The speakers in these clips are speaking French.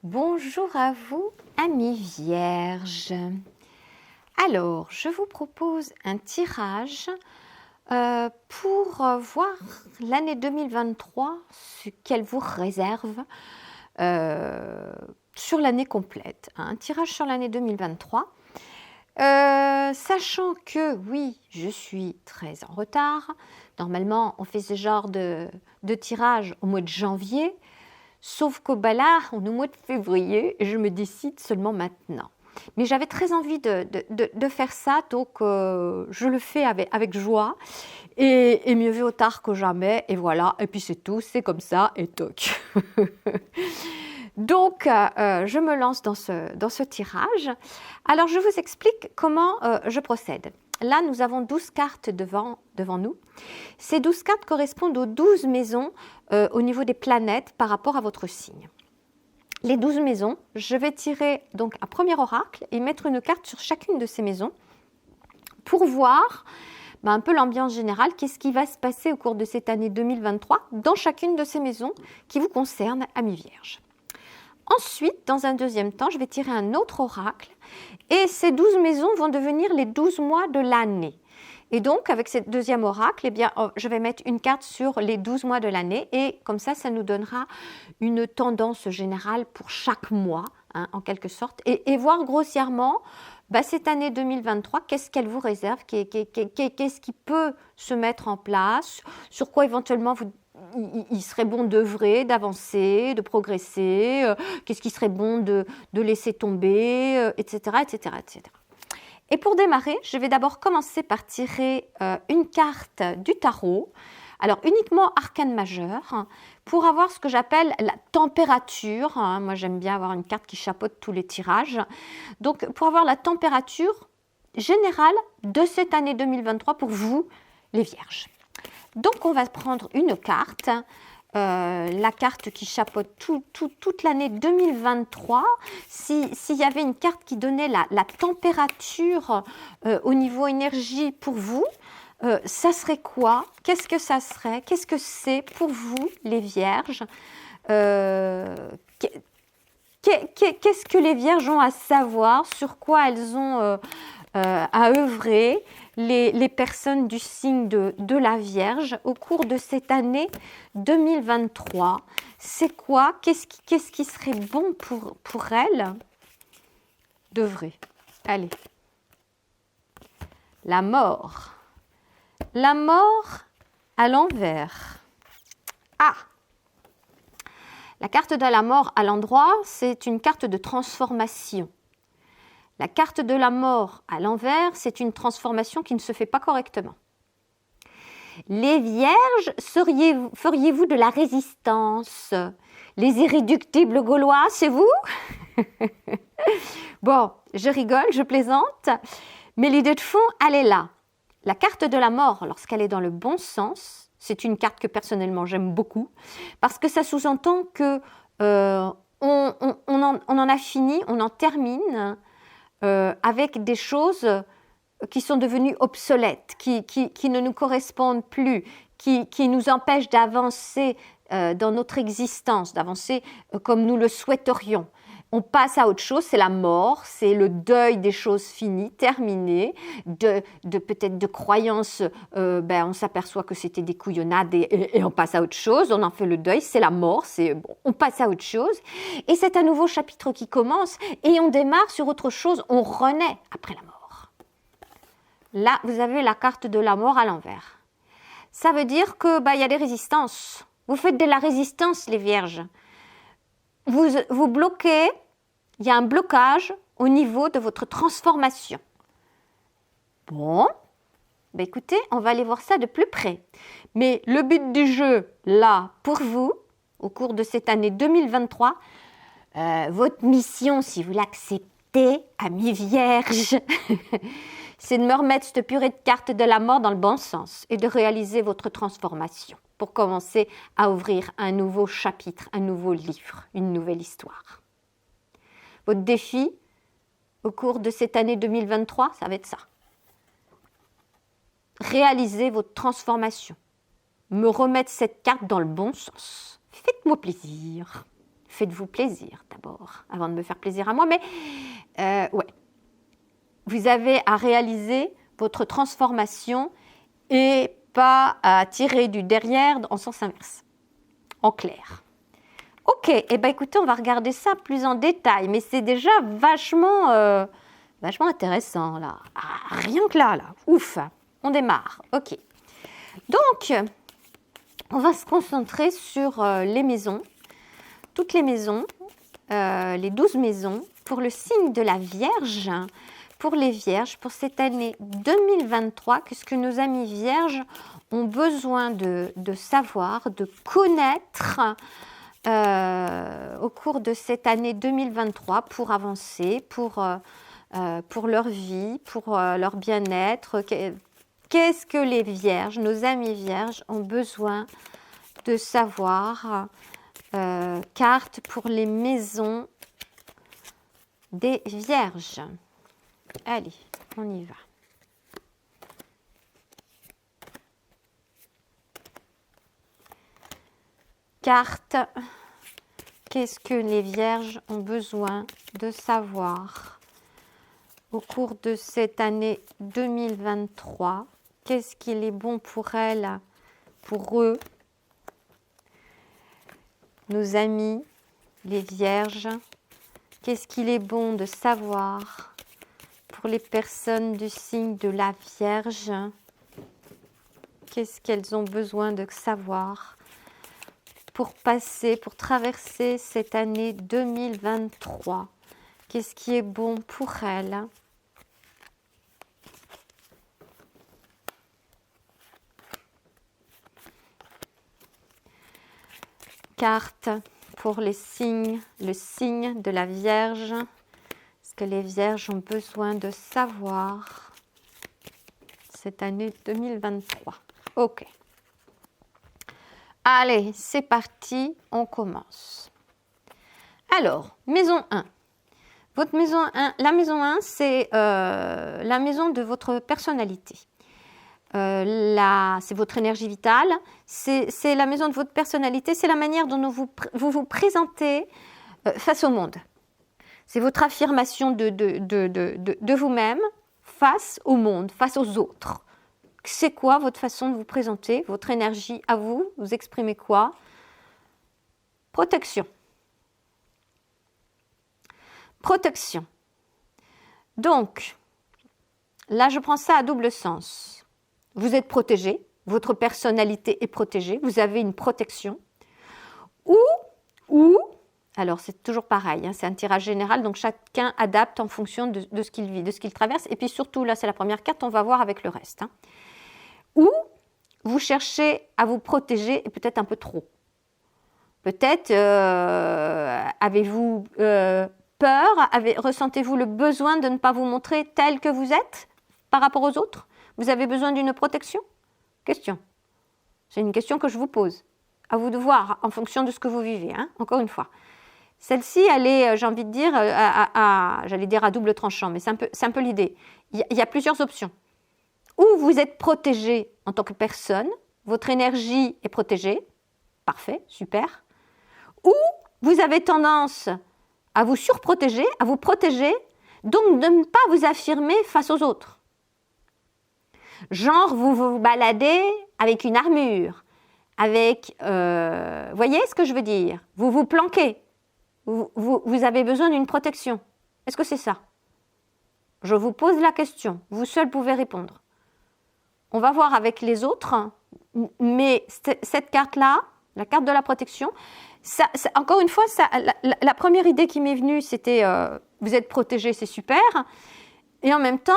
Bonjour à vous, amis vierges. Alors, je vous propose un tirage pour voir l'année 2023, ce qu'elle vous réserve sur l'année complète. Un tirage sur l'année 2023. Sachant que, oui, je suis très en retard. Normalement, on fait ce genre de tirage au mois de janvier. Sauf que là, on est au mois de février et je me décide seulement maintenant. Mais j'avais très envie de faire ça, donc je le fais avec joie. Et mieux vaut tard que jamais. Et voilà, et puis c'est tout, c'est comme ça, et toc. Donc, je me lance dans ce tirage. Alors, je vous explique comment je procède. Là, nous avons 12 cartes devant nous. Ces 12 cartes correspondent aux 12 maisons au niveau des planètes par rapport à votre signe. Les 12 maisons, je vais tirer donc un premier oracle et mettre une carte sur chacune de ces maisons pour voir un peu l'ambiance générale, qu'est-ce qui va se passer au cours de cette année 2023 dans chacune de ces maisons qui vous concernent, amis vierges. Ensuite, dans un deuxième temps, je vais tirer un autre oracle et ces 12 maisons vont devenir les 12 mois de l'année. Et donc, avec ce deuxième oracle, eh bien, je vais mettre une carte sur les 12 mois de l'année et comme ça nous donnera une tendance générale pour chaque mois, en quelque sorte, et voir grossièrement cette année 2023, qu'est-ce qu'elle vous réserve, qu'est-ce qui peut se mettre en place, sur quoi éventuellement il serait bon d'œuvrer, d'avancer, de progresser, qu'est-ce qui serait bon de laisser tomber, etc., etc., etc. Et pour démarrer, je vais d'abord commencer par tirer une carte du tarot, alors uniquement arcane majeur, pour avoir ce que j'appelle la température. Moi, j'aime bien avoir une carte qui chapeaute tous les tirages. Donc, pour avoir la température générale de cette année 2023 pour vous, les vierges. Donc, on va prendre une carte. La carte qui chapeaute toute l'année 2023. S'il y avait une carte qui donnait la température au niveau énergie pour vous, ça serait quoi? Qu'est-ce que ça serait? Qu'est-ce que c'est pour vous, les vierges? Qu'est-ce que les vierges ont à savoir? Sur quoi elles ont à œuvrer? Les personnes du signe de la Vierge au cours de cette année 2023. C'est quoi? Qu'est-ce qui serait bon pour elles d'œuvrer? Allez. La mort. La mort à l'envers. Ah! La carte de la mort à l'endroit, c'est une carte de transformation. La carte de la mort à l'envers, c'est une transformation qui ne se fait pas correctement. Les vierges, feriez-vous de la résistance? Les irréductibles gaulois, c'est vous? Bon, je rigole, je plaisante, mais l'idée de fond, elle est là. La carte de la mort, lorsqu'elle est dans le bon sens, c'est une carte que personnellement j'aime beaucoup, parce que ça sous-entend que on en a fini, on en termine avec des choses qui sont devenues obsolètes, qui ne nous correspondent plus, qui nous empêchent d'avancer dans notre existence, d'avancer comme nous le souhaiterions. On passe à autre chose, c'est la mort, c'est le deuil des choses finies, terminées, peut-être de croyances, on s'aperçoit que c'était des couillonnades et on passe à autre chose, on en fait le deuil, c'est la mort, on passe à autre chose. Et c'est un nouveau chapitre qui commence et on démarre sur autre chose, on renaît après la mort. Là, vous avez la carte de la mort à l'envers. Ça veut dire que y a des résistances. Vous faites de la résistance, les vierges. Vous bloquez, il y a un blocage au niveau de votre transformation. Bon, écoutez, on va aller voir ça de plus près. Mais le but du jeu, là, pour vous, au cours de cette année 2023, votre mission, si vous l'acceptez, amis vierges, c'est de me remettre cette purée de cartes de la mort dans le bon sens et de réaliser votre transformation pour commencer à ouvrir un nouveau chapitre, un nouveau livre, une nouvelle histoire. Votre défi au cours de cette année 2023, ça va être ça. Réaliser votre transformation. Me remettre cette carte dans le bon sens. Faites-moi plaisir. Faites-vous plaisir d'abord, avant de me faire plaisir à moi. Mais ouais, vous avez à réaliser votre transformation et pas à tirer du derrière en sens inverse, en clair. Ok, eh bien écoutez, on va regarder ça plus en détail, mais c'est déjà vachement intéressant là. Ah, rien que là, ouf, on démarre, ok. Donc, on va se concentrer sur les maisons, toutes les maisons, les 12 maisons, pour le signe de la Vierge, pour les Vierges, pour cette année 2023, qu'est-ce que nos amis Vierges ont besoin de savoir, de connaître au cours de cette année 2023 pour avancer, pour leur vie, pour leur bien-être. Qu'est-ce que les Vierges, nos amis Vierges, ont besoin de savoir? Carte pour les maisons des Vierges. Allez, on y va. Carte. Qu'est-ce que les Vierges ont besoin de savoir au cours de cette année 2023? Qu'est-ce qu'il est bon pour elles, pour eux, nos amis, les Vierges? Qu'est-ce qu'il est bon de savoir pour les personnes du signe de la Vierge? Qu'est-ce qu'elles ont besoin de savoir pour passer, pour traverser cette année 2023? Qu'est-ce qui est bon pour elles? Carte pour les signes, le signe de la Vierge. Ce que les Vierges ont besoin de savoir cette année 2023. Ok. Allez, c'est parti, on commence. Alors, maison 1. Votre maison 1, la maison 1, c'est la maison de votre personnalité. C'est votre énergie vitale, c'est la maison de votre personnalité, c'est la manière dont vous vous présentez face au monde. C'est votre affirmation de vous-même face au monde, face aux autres. C'est quoi votre façon de vous présenter, votre énergie à vous? Vous exprimez quoi? Protection. Protection. Donc, là, je prends ça à double sens. Vous êtes protégé, votre personnalité est protégée, vous avez une protection. Ou alors c'est toujours pareil, hein, c'est un tirage général, donc chacun adapte en fonction de ce qu'il vit, de ce qu'il traverse. Et puis surtout, là, c'est la première carte, on va voir avec le reste. Hein. Ou vous cherchez à vous protéger, et peut-être un peu trop. Peut-être avez-vous peur, ressentez-vous le besoin de ne pas vous montrer tel que vous êtes par rapport aux autres? Vous avez besoin d'une protection? Question. C'est une question que je vous pose. À vous de voir en fonction de ce que vous vivez, hein, encore une fois. Celle-ci, elle est, j'ai envie de dire, j'allais dire à double tranchant, mais c'est un peu l'idée. Il y a plusieurs options. Ou vous êtes protégé en tant que personne, votre énergie est protégée, parfait, super. Ou vous avez tendance à vous surprotéger, à vous protéger, donc de ne pas vous affirmer face aux autres. Genre, vous vous baladez avec une armure, avec... voyez ce que je veux dire? Vous vous planquez. Vous avez besoin d'une protection. Est-ce que c'est ça? Je vous pose la question. Vous seul pouvez répondre. On va voir avec les autres, mais cette carte-là, la carte de la protection, encore une fois, la première idée qui m'est venue, c'était vous êtes protégé, c'est super. Et en même temps,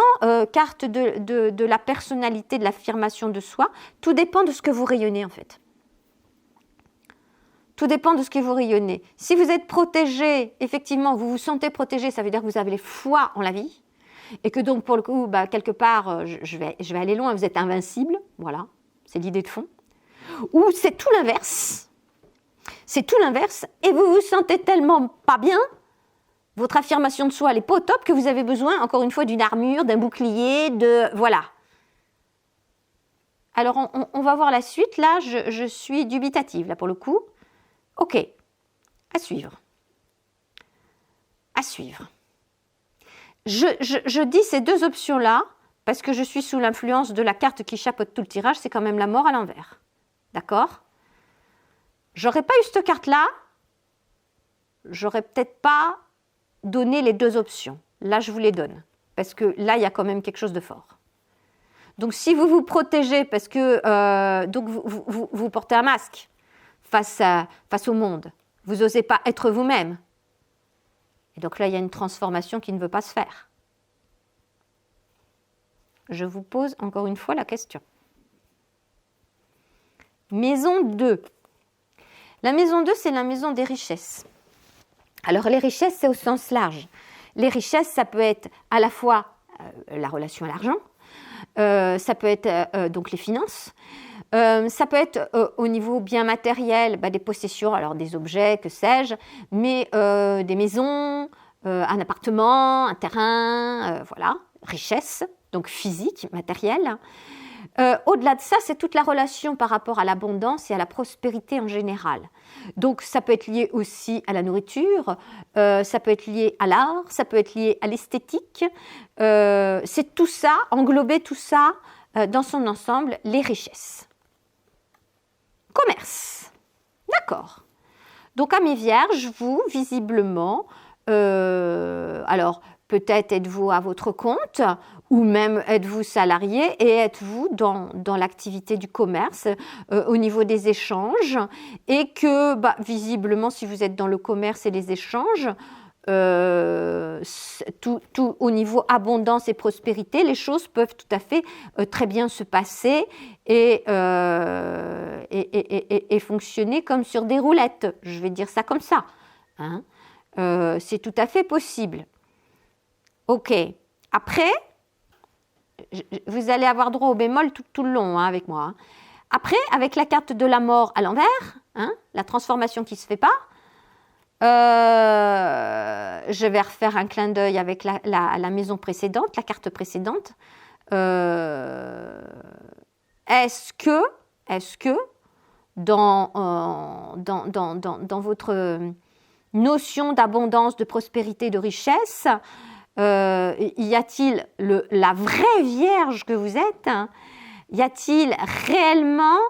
carte de la personnalité, de l'affirmation de soi, tout dépend de ce que vous rayonnez en fait. Tout dépend de ce que vous rayonnez. Si vous êtes protégé, effectivement, vous vous sentez protégé, ça veut dire que vous avez foi en la vie. Et que donc, pour le coup, quelque part, je vais aller loin, vous êtes invincible. Voilà, c'est l'idée de fond. Ou c'est tout l'inverse. C'est tout l'inverse. Et vous vous sentez tellement pas bien, votre affirmation de soi, elle n'est pas au top, que vous avez besoin, encore une fois, d'une armure, d'un bouclier, voilà. Alors, on va voir la suite. Là, je suis dubitative, là, pour le coup. Ok, à suivre. suivre. Je dis ces deux options-là parce que je suis sous l'influence de la carte qui chapeaute tout le tirage, c'est quand même la mort à l'envers. D'accord? J'aurais pas eu cette carte-là, j'aurais peut-être pas donné les deux options. Là, je vous les donne parce que là, il y a quand même quelque chose de fort. Donc, si vous vous protégez parce que donc vous portez un masque face au monde, vous n'osez pas être vous-même. Et donc là, il y a une transformation qui ne veut pas se faire. Je vous pose encore une fois la question. Maison 2. La maison 2, c'est la maison des richesses. Alors, les richesses, c'est au sens large. Les richesses, ça peut être à la fois la relation à l'argent, ça peut être donc les finances, ça peut être au niveau bien matériel, des possessions, alors des objets, que sais-je, mais des maisons, un appartement, un terrain, voilà, richesse, donc physique, matérielle. Au-delà de ça, c'est toute la relation par rapport à l'abondance et à la prospérité en général. Donc, ça peut être lié aussi à la nourriture, ça peut être lié à l'art, ça peut être lié à l'esthétique. C'est tout ça, englober tout ça dans son ensemble, les richesses. Commerce. D'accord. Donc, amis vierges, vous, visiblement, alors peut-être êtes-vous à votre compte ou même êtes-vous salarié et êtes-vous dans l'activité du commerce au niveau des échanges et que visiblement si vous êtes dans le commerce et les échanges, tout au niveau abondance et prospérité, les choses peuvent tout à fait très bien se passer et fonctionner comme sur des roulettes. Je vais dire ça comme ça. Hein. C'est tout à fait possible. Ok. Après, vous allez avoir droit au bémol tout le long avec moi. Hein. Après, avec la carte de la mort à l'envers, la transformation qui ne se fait pas, je vais refaire un clin d'œil avec la maison précédente, la carte précédente. Est-ce que dans votre notion d'abondance, de prospérité, de richesse, y a-t-il la vraie Vierge que vous êtes? Y a-t-il réellement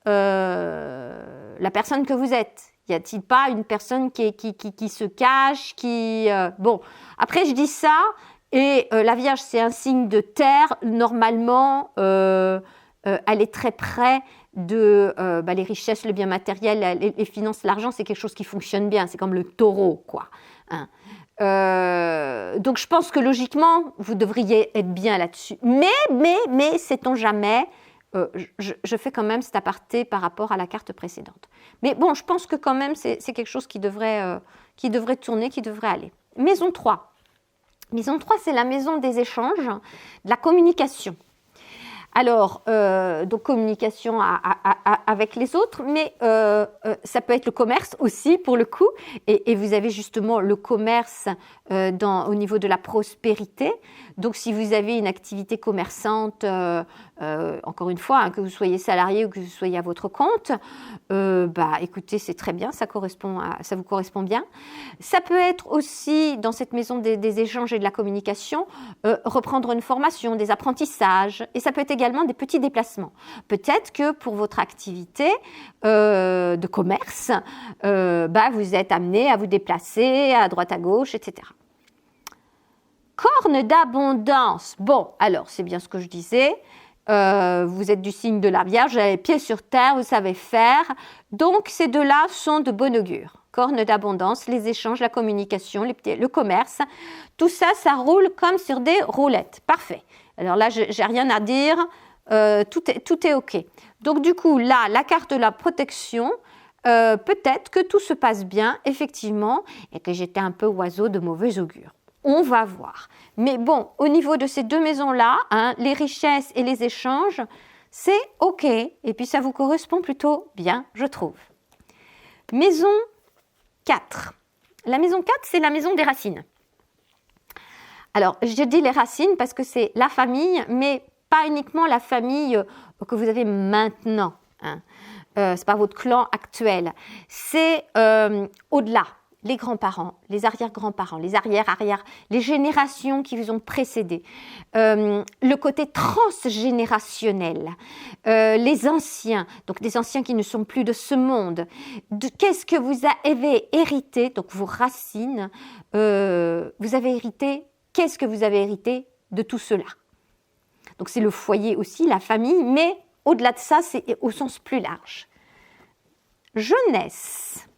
la personne que vous êtes? Y a-t-il pas une personne qui se cache, Bon, après je dis ça, et la Vierge c'est un signe de terre, normalement elle est très près de les richesses, le bien matériel, les finances, l'argent, c'est quelque chose qui fonctionne bien, c'est comme le taureau, quoi. Hein. Donc je pense que logiquement, vous devriez être bien là-dessus. Mais sait-on jamais, je fais quand même cet aparté par rapport à la carte précédente. Mais bon, je pense que quand même, c'est quelque chose qui devrait tourner, qui devrait aller. Maison 3. Maison 3, c'est la maison des échanges, de la communication. Alors, donc communication avec les autres, mais ça peut être le commerce aussi pour le coup, et vous avez justement le commerce au niveau de la prospérité. Donc, si vous avez une activité commerçante, encore une fois, que vous soyez salarié ou que vous soyez à votre compte, écoutez, c'est très bien, ça vous correspond bien. Ça peut être aussi, dans cette maison des échanges et de la communication, reprendre une formation, des apprentissages, et ça peut être également des petits déplacements. Peut-être que pour votre activité de commerce, vous êtes amené à vous déplacer à droite à gauche, etc. Corne d'abondance. Bon, alors, c'est bien ce que je disais. Vous êtes du signe de la Vierge, vous avez les pieds sur terre, vous savez faire. Donc, ces deux-là sont de bon augure. Corne d'abondance, les échanges, la communication, le commerce. Tout ça, ça roule comme sur des roulettes. Parfait. Alors là, je n'ai rien à dire. Tout est OK. Donc, du coup, là, la carte de la protection, peut-être que tout se passe bien, effectivement, et que j'étais un peu oiseau de mauvais augure. On va voir. Mais bon, au niveau de ces deux maisons-là, les richesses et les échanges, c'est OK. Et puis, ça vous correspond plutôt bien, je trouve. Maison 4. La maison 4, c'est la maison des racines. Alors, je dis les racines parce que c'est la famille, mais pas uniquement la famille que vous avez maintenant. Ce n'est pas votre clan actuel. C'est au-delà. les grands-parents, les arrière-grands-parents, les arrière-arrière, les générations qui vous ont précédé, le côté transgénérationnel, les anciens, donc des anciens qui ne sont plus de ce monde, qu'est-ce que vous avez hérité, donc vos racines, vous avez hérité, qu'est-ce que vous avez hérité de tout cela? Donc c'est le foyer aussi, la famille, mais au-delà de ça, c'est au sens plus large. Jeunesse,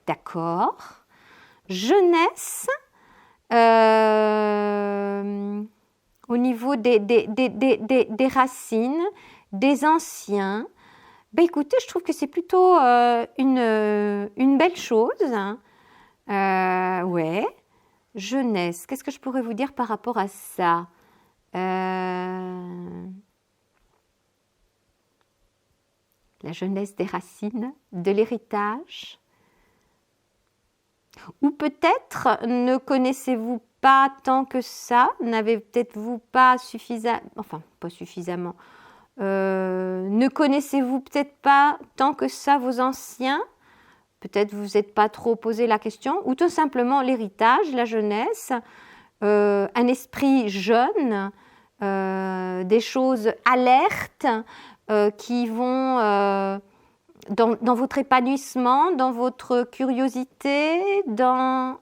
d'accord. Jeunesse, au niveau des racines, des anciens, ben écoutez, je trouve que c'est plutôt une belle chose. Hein. Ouais. Jeunesse, qu'est-ce que je pourrais vous dire par rapport à ça? La jeunesse des racines, de l'héritage. Ou peut-être ne connaissez-vous pas tant que ça, n'avez peut-être vous pas suffisamment, enfin pas suffisamment, ne connaissez-vous peut-être pas tant que ça vos anciens, peut-être vous n'êtes pas trop posé la question, ou tout simplement l'héritage, la jeunesse, un esprit jeune, des choses alertes qui vont... Dans votre épanouissement, dans votre curiosité, dans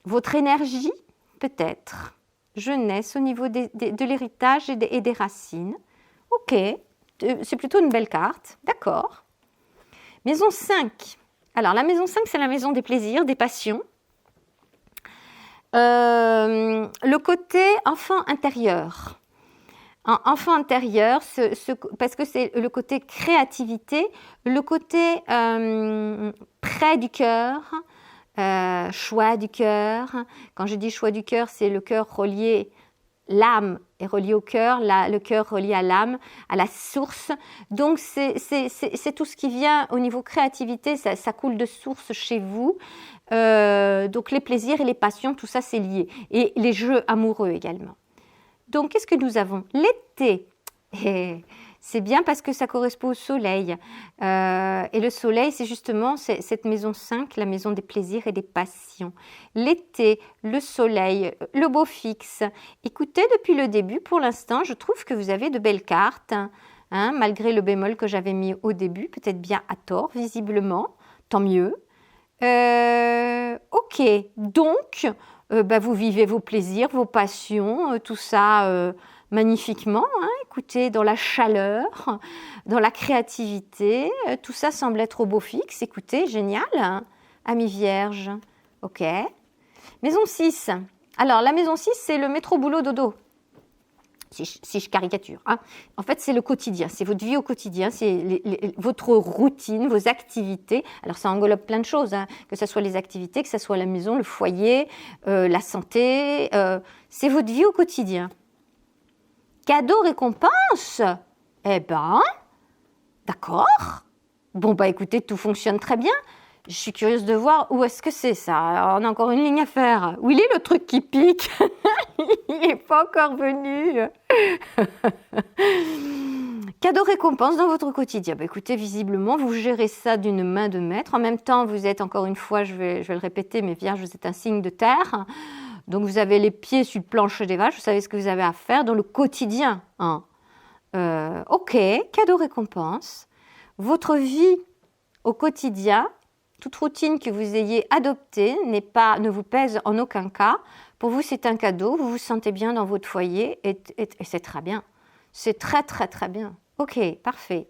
votre énergie, peut-être. Jeunesse au niveau de l'héritage et des racines. Ok, c'est plutôt une belle carte, d'accord. Maison 5. Alors, la maison 5, c'est la maison des plaisirs, des passions. Le côté enfant intérieur. Enfant intérieur, parce que c'est le côté créativité, le côté près du cœur, choix du cœur. Quand je dis choix du cœur, c'est le cœur relié, l'âme est reliée au cœur, le cœur relié à l'âme, à la source. Donc c'est tout ce qui vient au niveau créativité, ça coule de source chez vous. Donc les plaisirs et les passions, tout ça c'est lié. Et les jeux amoureux également. Donc, qu'est-ce que nous avons? L'été, c'est bien parce que ça correspond au soleil. Et le soleil, c'est justement cette maison 5, la maison des plaisirs et des passions. L'été, le soleil, le beau fixe. Écoutez, depuis le début, pour l'instant, je trouve que vous avez de belles cartes, hein, malgré le bémol que j'avais mis au début, peut-être bien à tort, visiblement, tant mieux. Ok, donc... vous vivez vos plaisirs, vos passions, tout ça magnifiquement. Hein, écoutez, dans la chaleur, dans la créativité, tout ça semble être au beau fixe. Écoutez, génial, hein, amis vierges. Ok. Maison 6. Alors, la maison 6, c'est le métro boulot dodo. Si je caricature. Hein. En fait, c'est le quotidien, c'est votre vie au quotidien, c'est votre routine, vos activités. Alors, ça englobe plein de choses, hein, que ce soit les activités, que ce soit la maison, le foyer, la santé. C'est votre vie au quotidien. Cadeau récompense? Eh ben, d'accord. Bon, écoutez, tout fonctionne très bien. Je suis curieuse de voir où est-ce que c'est ça. Alors, on a encore une ligne à faire. Où il est le truc qui pique? Il n'est pas encore venu. Cadeau récompense dans votre quotidien. Écoutez, visiblement, vous gérez ça d'une main de maître. En même temps, vous êtes, encore une fois, je vais le répéter, mais vierge, vous êtes un signe de terre. Donc, vous avez les pieds sur le plancher des vaches. Vous savez ce que vous avez à faire dans le quotidien. Hein. Ok, cadeau récompense. Votre vie au quotidien, toute routine que vous ayez adoptée ne vous pèse en aucun cas. Pour vous, c'est un cadeau. Vous vous sentez bien dans votre foyer et c'est très bien. C'est très, très, très bien. Ok, parfait.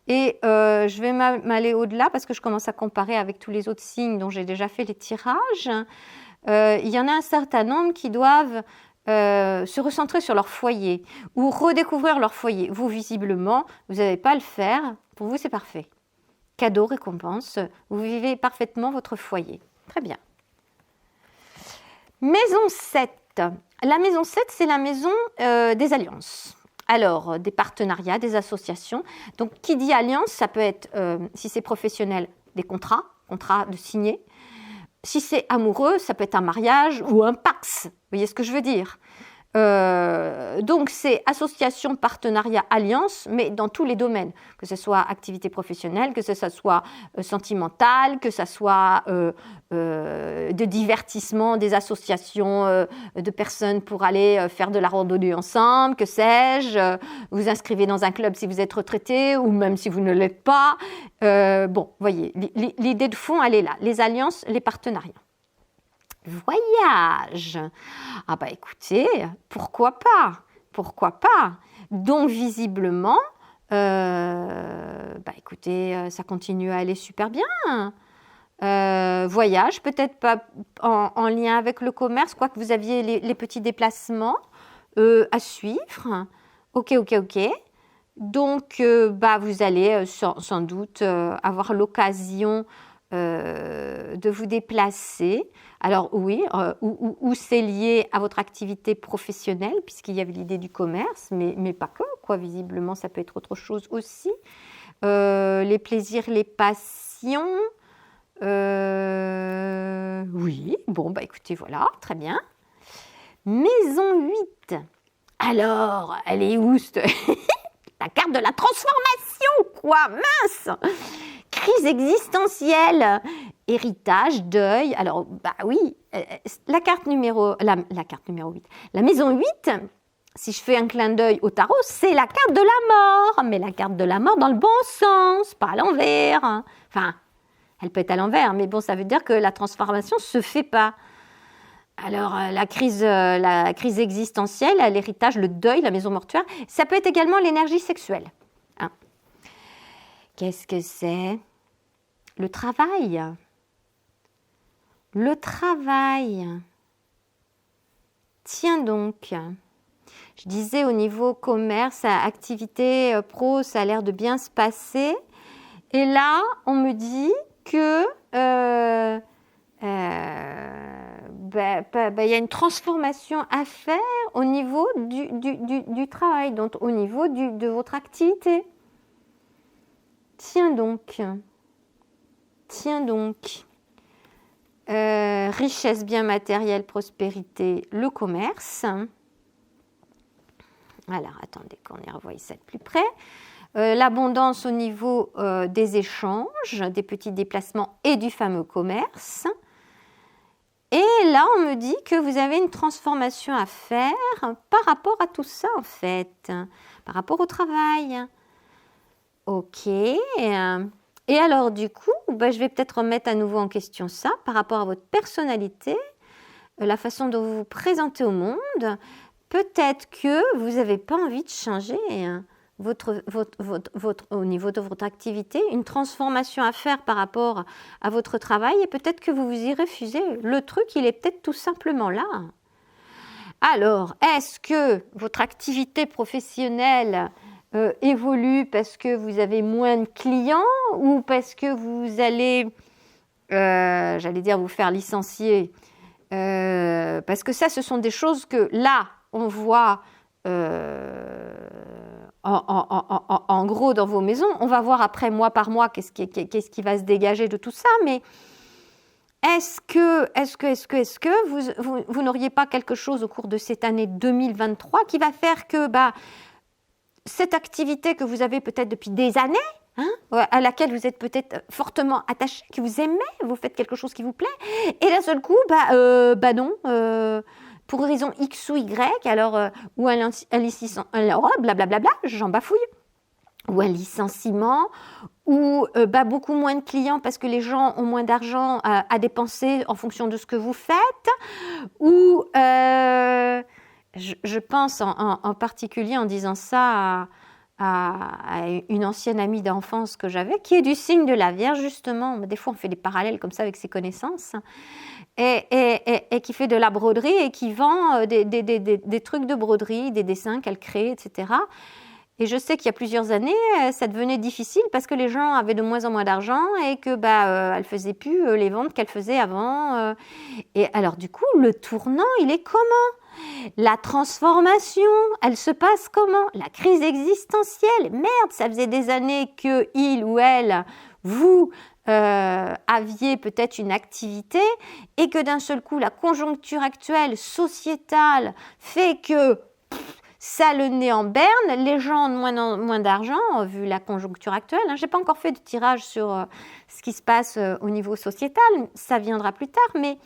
Et je vais m'aller au-delà parce que je commence à comparer avec tous les autres signes dont j'ai déjà fait les tirages. Il y en a un certain nombre qui doivent se recentrer sur leur foyer ou redécouvrir leur foyer. Vous, visiblement, vous n'allez pas le faire. Pour vous, c'est parfait. Cadeau, récompense, vous vivez parfaitement votre foyer. Très bien. Maison 7. La maison 7, c'est la maison des alliances. Alors, des partenariats, des associations. Donc, qui dit alliance, ça peut être, si c'est professionnel, des contrats de signer. Si c'est amoureux, ça peut être un mariage ou un pax. Vous voyez ce que je veux dire? Donc, c'est association, partenariat, alliance, mais dans tous les domaines, que ce soit activité professionnelle, que ce soit sentimentale, que ce soit de divertissement, des associations de personnes pour aller faire de la randonnée ensemble, que sais-je, vous inscrivez dans un club si vous êtes retraité ou même si vous ne l'êtes pas. Bon, voyez, l'idée de fond, elle est là, les alliances, les partenariats. Voyage. Ah bah écoutez, pourquoi pas? Pourquoi pas? Donc visiblement, bah écoutez, ça continue à aller super bien. Voyage, peut-être pas en lien avec le commerce, quoique vous aviez les petits déplacements à suivre. Ok. Donc, bah, vous allez sans doute avoir l'occasion de vous déplacer. Alors oui, ou c'est lié à votre activité professionnelle, puisqu'il y avait l'idée du commerce, mais pas que, quoi. Visiblement, ça peut être autre chose aussi. Les plaisirs, les passions. Oui, bon, bah écoutez, voilà, très bien. Maison 8. Alors, elle est où la carte de la transformation, quoi, mince! Crise existentielle, héritage, deuil. Alors, bah oui, la carte numéro 8. La maison 8, si je fais un clin d'œil au tarot, c'est la carte de la mort. Mais la carte de la mort dans le bon sens, pas à l'envers. Enfin, elle peut être à l'envers, mais bon, ça veut dire que la transformation ne se fait pas. Alors, la crise existentielle, l'héritage, le deuil, la maison mortuaire, ça peut être également l'énergie sexuelle. Hein. Qu'est-ce que c'est? Le travail. Le travail. Tiens donc. Je disais au niveau commerce, activité pro, ça a l'air de bien se passer. Et là, on me dit que il y a une transformation à faire au niveau du travail, donc au niveau de votre activité. Tiens donc. Richesse, bien matériel, prospérité, le commerce. Alors, attendez qu'on y revoie ça de plus près. L'abondance au niveau des échanges, des petits déplacements et du fameux commerce. Et là, on me dit que vous avez une transformation à faire par rapport à tout ça, en fait, par rapport au travail. Ok. Et alors, du coup, je vais peut-être remettre à nouveau en question ça par rapport à votre personnalité, la façon dont vous vous présentez au monde. Peut-être que vous n'avez pas envie de changer au niveau de votre activité, une transformation à faire par rapport à votre travail et peut-être que vous vous y refusez. Le truc, il est peut-être tout simplement là. Alors, est-ce que votre activité professionnelle évolue parce que vous avez moins de clients ou parce que vous allez, vous faire licencier parce que ça, ce sont des choses que là, on voit en gros dans vos maisons. On va voir après mois par mois qu'est-ce qui va se dégager de tout ça, mais est-ce que vous n'auriez pas quelque chose au cours de cette année 2023 qui va faire que cette activité que vous avez peut-être depuis des années, à laquelle vous êtes peut-être fortement attaché, que vous aimez, vous faites quelque chose qui vous plaît, et d'un seul coup, non, pour raison X ou Y, alors, ou un licenciement, blablabla, j'en bafouille, ou un licenciement, ou beaucoup moins de clients parce que les gens ont moins d'argent à dépenser en fonction de ce que vous faites, ou je pense en particulier en disant ça à une ancienne amie d'enfance que j'avais, qui est du signe de la Vierge, justement. Des fois, on fait des parallèles comme ça avec ses connaissances, et qui fait de la broderie et qui vend des trucs de broderie, des dessins qu'elle crée, etc. Et je sais qu'il y a plusieurs années, ça devenait difficile parce que les gens avaient de moins en moins d'argent et que elle ne faisait plus les ventes qu'elle faisait avant. Et alors, du coup, le tournant, il est comment ? La transformation, elle se passe comment? La crise existentielle, merde, ça faisait des années que il ou elle vous aviez peut-être une activité et que d'un seul coup, la conjoncture actuelle sociétale fait que ça le nez en berne, les gens ont moins d'argent, vu la conjoncture actuelle. Hein. Je n'ai pas encore fait de tirage sur ce qui se passe au niveau sociétal, ça viendra plus tard, mais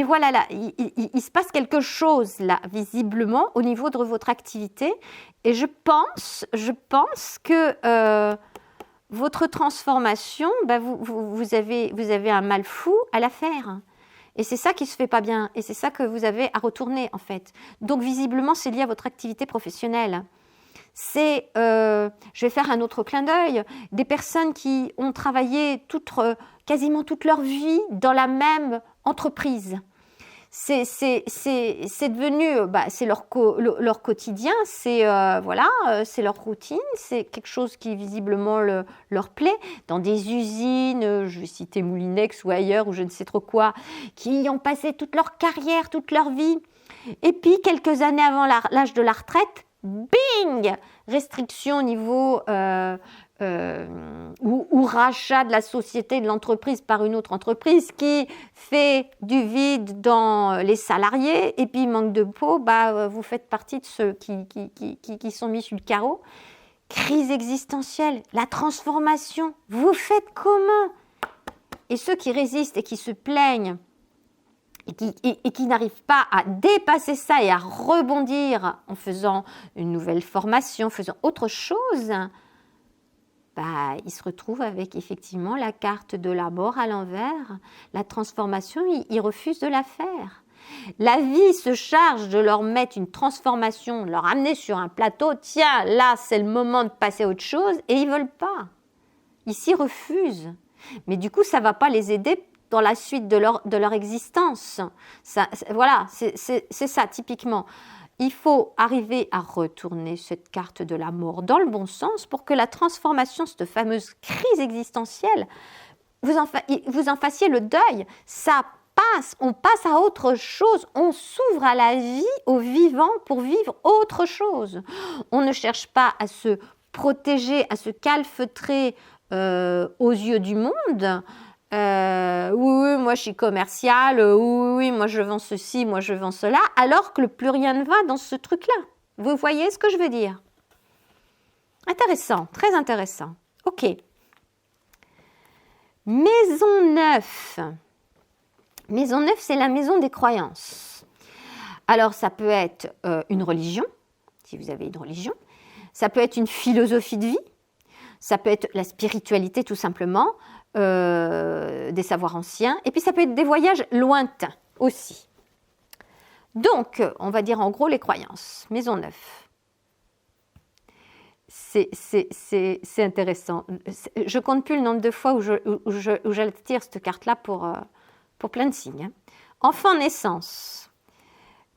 voilà, là, il se passe quelque chose, là, visiblement, au niveau de votre activité. Et je pense que votre transformation, vous avez un mal fou à la faire. Et c'est ça qui ne se fait pas bien. Et c'est ça que vous avez à retourner, en fait. Donc, visiblement, c'est lié à votre activité professionnelle. Je vais faire un autre clin d'œil, des personnes qui ont travaillé quasiment toute leur vie dans la même entreprise. C'est devenu, c'est leur quotidien, c'est leur routine, c'est quelque chose qui visiblement leur plaît. Dans des usines, je vais citer Moulinex ou ailleurs, ou je ne sais trop quoi, qui ont passé toute leur carrière, toute leur vie. Et puis, quelques années avant l'âge de la retraite, bing! Restriction au niveau ou rachat de la société, de l'entreprise par une autre entreprise qui fait du vide dans les salariés et puis manque de peau, vous faites partie de ceux qui sont mis sur le carreau. Crise existentielle, la transformation, vous faites comment? Et ceux qui résistent et qui se plaignent et qui n'arrivent pas à dépasser ça et à rebondir en faisant une nouvelle formation, en faisant autre chose, ils se retrouvent avec effectivement la carte de la mort à l'envers. La transformation, ils refusent de la faire. La vie se charge de leur mettre une transformation, de leur amener sur un plateau. Tiens, là, c'est le moment de passer à autre chose. Et ils ne veulent pas. Ils s'y refusent. Mais du coup, ça ne va pas les aider dans la suite de leur existence. Voilà, c'est ça, typiquement. Il faut arriver à retourner cette carte de la mort dans le bon sens pour que la transformation, cette fameuse crise existentielle, vous en fassiez le deuil. Ça passe, on passe à autre chose, on s'ouvre à la vie, au vivant pour vivre autre chose. On ne cherche pas à se protéger, à se calfeutrer aux yeux du monde. Oui, moi je suis commercial, oui, moi je vends ceci, moi je vends cela, alors que plus rien ne va dans ce truc-là. Vous voyez ce que je veux dire? Intéressant, très intéressant. Ok. Maison 9. Maison 9, c'est la maison des croyances. Alors ça peut être une religion, si vous avez une religion, ça peut être une philosophie de vie, ça peut être la spiritualité tout simplement, des savoirs anciens, et puis ça peut être des voyages lointains aussi. Donc, on va dire en gros les croyances. Maison 9. C'est intéressant. Je ne compte plus le nombre de fois où j'attire cette carte-là pour plein de signes. Hein. Enfant naissance.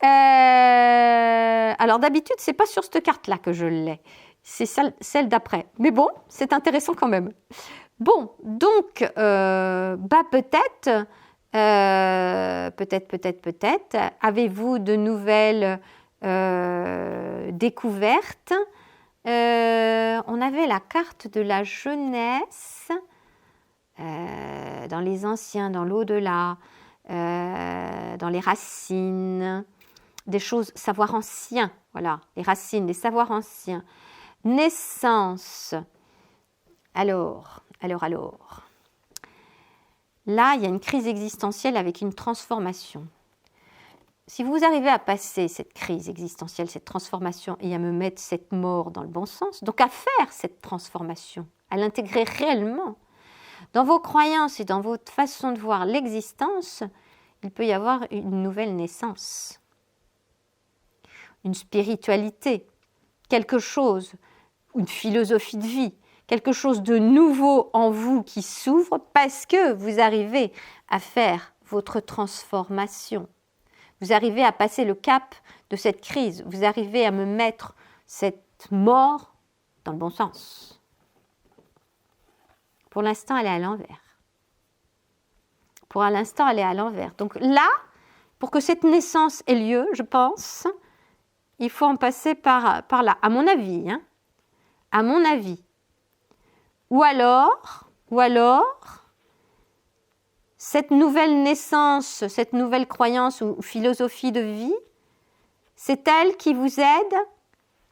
Alors d'habitude, ce n'est pas sur cette carte-là que je l'ai. C'est celle d'après. Mais bon, c'est intéressant quand même. Bon, donc, peut-être, avez-vous de nouvelles découvertes? On avait la carte de la jeunesse dans les anciens, dans l'au-delà, dans les racines, des choses, savoirs anciens, voilà, les racines, les savoirs anciens. Naissance. Alors. Là, il y a une crise existentielle avec une transformation. Si vous arrivez à passer cette crise existentielle, cette transformation, et à me mettre cette mort dans le bon sens, donc à faire cette transformation, à l'intégrer réellement, dans vos croyances et dans votre façon de voir l'existence, il peut y avoir une nouvelle naissance, une spiritualité, quelque chose, une philosophie de vie, quelque chose de nouveau en vous qui s'ouvre parce que vous arrivez à faire votre transformation. Vous arrivez à passer le cap de cette crise. Vous arrivez à me mettre cette mort dans le bon sens. Pour l'instant, elle est à l'envers. Donc là, pour que cette naissance ait lieu, je pense, il faut en passer par là, à mon avis. Ou alors, Ou alors, cette nouvelle naissance, cette nouvelle croyance ou philosophie de vie, c'est elle qui vous aide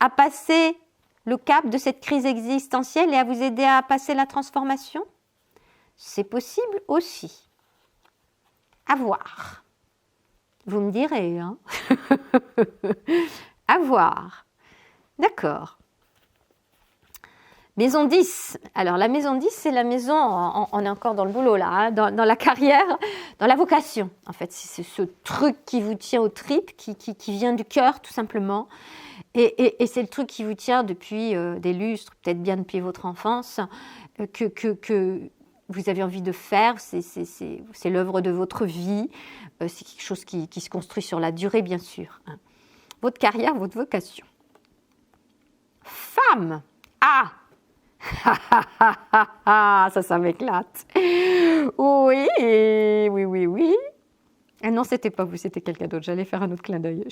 à passer le cap de cette crise existentielle et à vous aider à passer la transformation? C'est possible aussi. À voir. Vous me direz, hein? À voir. D'accord. Maison 10. Alors, la maison 10, c'est la maison, on est encore dans le boulot là, hein, dans la carrière, dans la vocation. En fait, c'est ce truc qui vous tient aux tripes, qui vient du cœur, tout simplement. Et c'est le truc qui vous tient depuis des lustres, peut-être bien depuis votre enfance, que vous avez envie de faire. C'est l'œuvre de votre vie. C'est quelque chose qui se construit sur la durée, bien sûr. Hein. Votre carrière, votre vocation. Femme. Ah! Ça m'éclate. Oui. Ah non, c'était pas vous, c'était quelqu'un d'autre. J'allais faire un autre clin d'œil.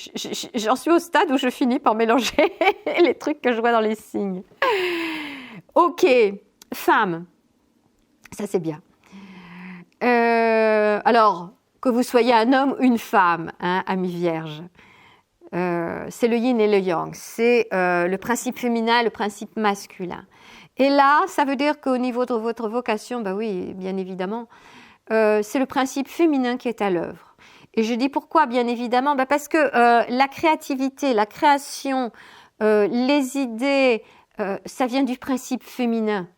J'en suis au stade où je finis par mélanger les trucs que je vois dans les signes. Ok, femme. Ça, c'est bien. Alors, que vous soyez un homme ou une femme, hein, ami vierge, c'est le yin et le yang. C'est le principe féminin et le principe masculin. Et là, ça veut dire qu'au niveau de votre vocation, bah oui, bien évidemment, c'est le principe féminin qui est à l'œuvre. Et je dis pourquoi, bien évidemment, bah parce que la créativité, la création, les idées, ça vient du principe féminin.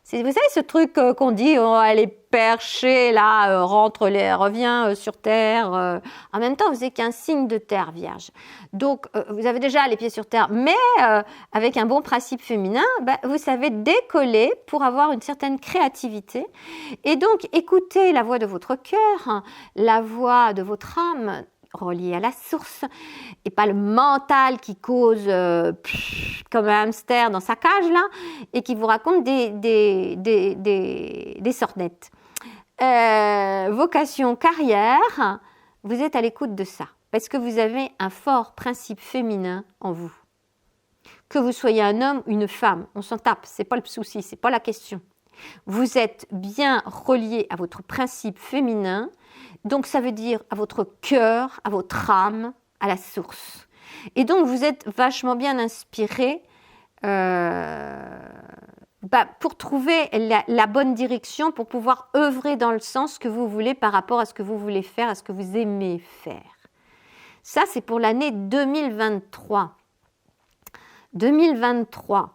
Vous savez ce truc qu'on dit, oh, elle est perchée, là, revient sur terre. En même temps, vous n'êtes qu'un signe de terre, vierge. Donc, vous avez déjà les pieds sur terre, mais avec un bon principe féminin, bah, vous savez décoller pour avoir une certaine créativité. Et donc, écoutez la voix de votre cœur, la voix de votre âme, relié à la source, et pas le mental qui cause comme un hamster dans sa cage là, et qui vous raconte des sornettes. Vocation, carrière, vous êtes à l'écoute de ça, parce que vous avez un fort principe féminin en vous. Que vous soyez un homme ou une femme, on s'en tape, c'est pas le souci, c'est pas la question. Vous êtes bien relié à votre principe féminin, donc ça veut dire à votre cœur, à votre âme, à la source. Et donc vous êtes vachement bien inspiré pour trouver la bonne direction, pour pouvoir œuvrer dans le sens que vous voulez par rapport à ce que vous voulez faire, à ce que vous aimez faire. Ça, c'est pour l'année 2023. 2023.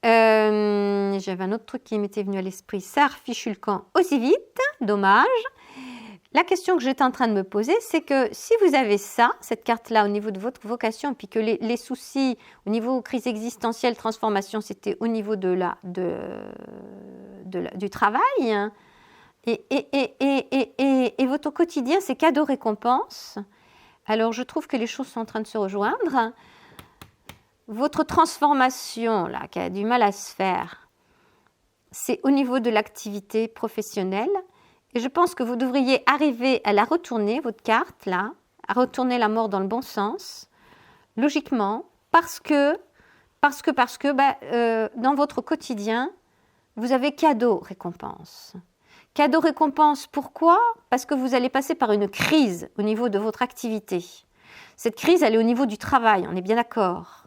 J'avais un autre truc qui m'était venu à l'esprit. Ça fichu le camp aussi vite, dommage. La question que j'étais en train de me poser, c'est que si vous avez ça, cette carte-là au niveau de votre vocation, puis que les soucis au niveau crise existentielle, transformation, c'était au niveau du travail, hein, et votre quotidien, c'est cadeau-récompense, alors je trouve que les choses sont en train de se rejoindre. Votre transformation, là, qui a du mal à se faire, c'est au niveau de l'activité professionnelle. Et je pense que vous devriez arriver à la retourner, votre carte, là, à retourner la mort dans le bon sens, logiquement, parce que dans votre quotidien, vous avez cadeau-récompense. Cadeau-récompense, pourquoi? Parce que vous allez passer par une crise au niveau de votre activité. Cette crise, elle est au niveau du travail, on est bien d'accord.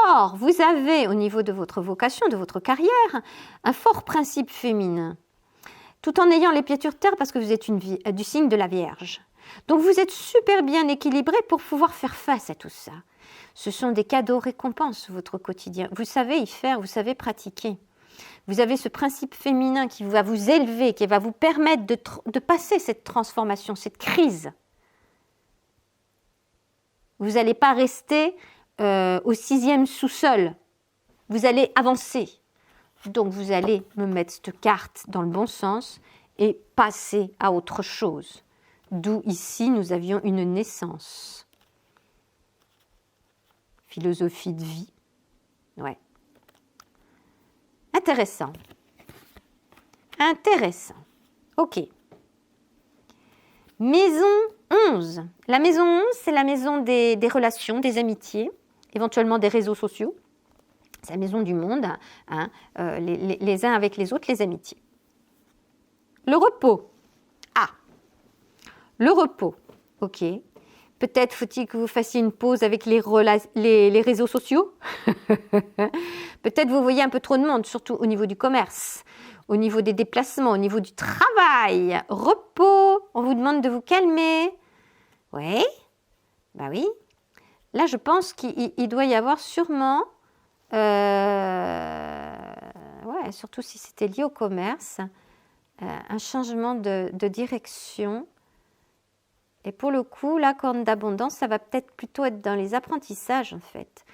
Or, vous avez au niveau de votre vocation, de votre carrière, un fort principe féminin, tout en ayant les pieds sur terre parce que vous êtes du signe de la Vierge. Donc vous êtes super bien équilibré pour pouvoir faire face à tout ça. Ce sont des cadeaux récompenses, votre quotidien. Vous savez y faire, vous savez pratiquer. Vous avez ce principe féminin qui va vous élever, qui va vous permettre de passer cette transformation, cette crise. Vous n'allez pas rester au 6e sous-sol. Vous allez avancer. Donc, vous allez me mettre cette carte dans le bon sens et passer à autre chose. D'où ici, nous avions une naissance. Philosophie de vie. Ouais. Intéressant. Ok. Maison 11. La maison 11, c'est la maison des relations, des amitiés, éventuellement des réseaux sociaux. C'est la maison du monde, hein, les uns avec les autres, les amitiés. Le repos. Ah, le repos. Ok. Peut-être faut-il que vous fassiez une pause avec les réseaux sociaux. Peut-être vous voyez un peu trop de monde, surtout au niveau du commerce, au niveau des déplacements, au niveau du travail. Repos, on vous demande de vous calmer. Oui, bah oui. Là, je pense qu'il doit y avoir sûrement, ouais, surtout si c'était lié au commerce, un changement de direction. Et pour le coup, la corne d'abondance, ça va peut-être plutôt être dans les apprentissages, en fait.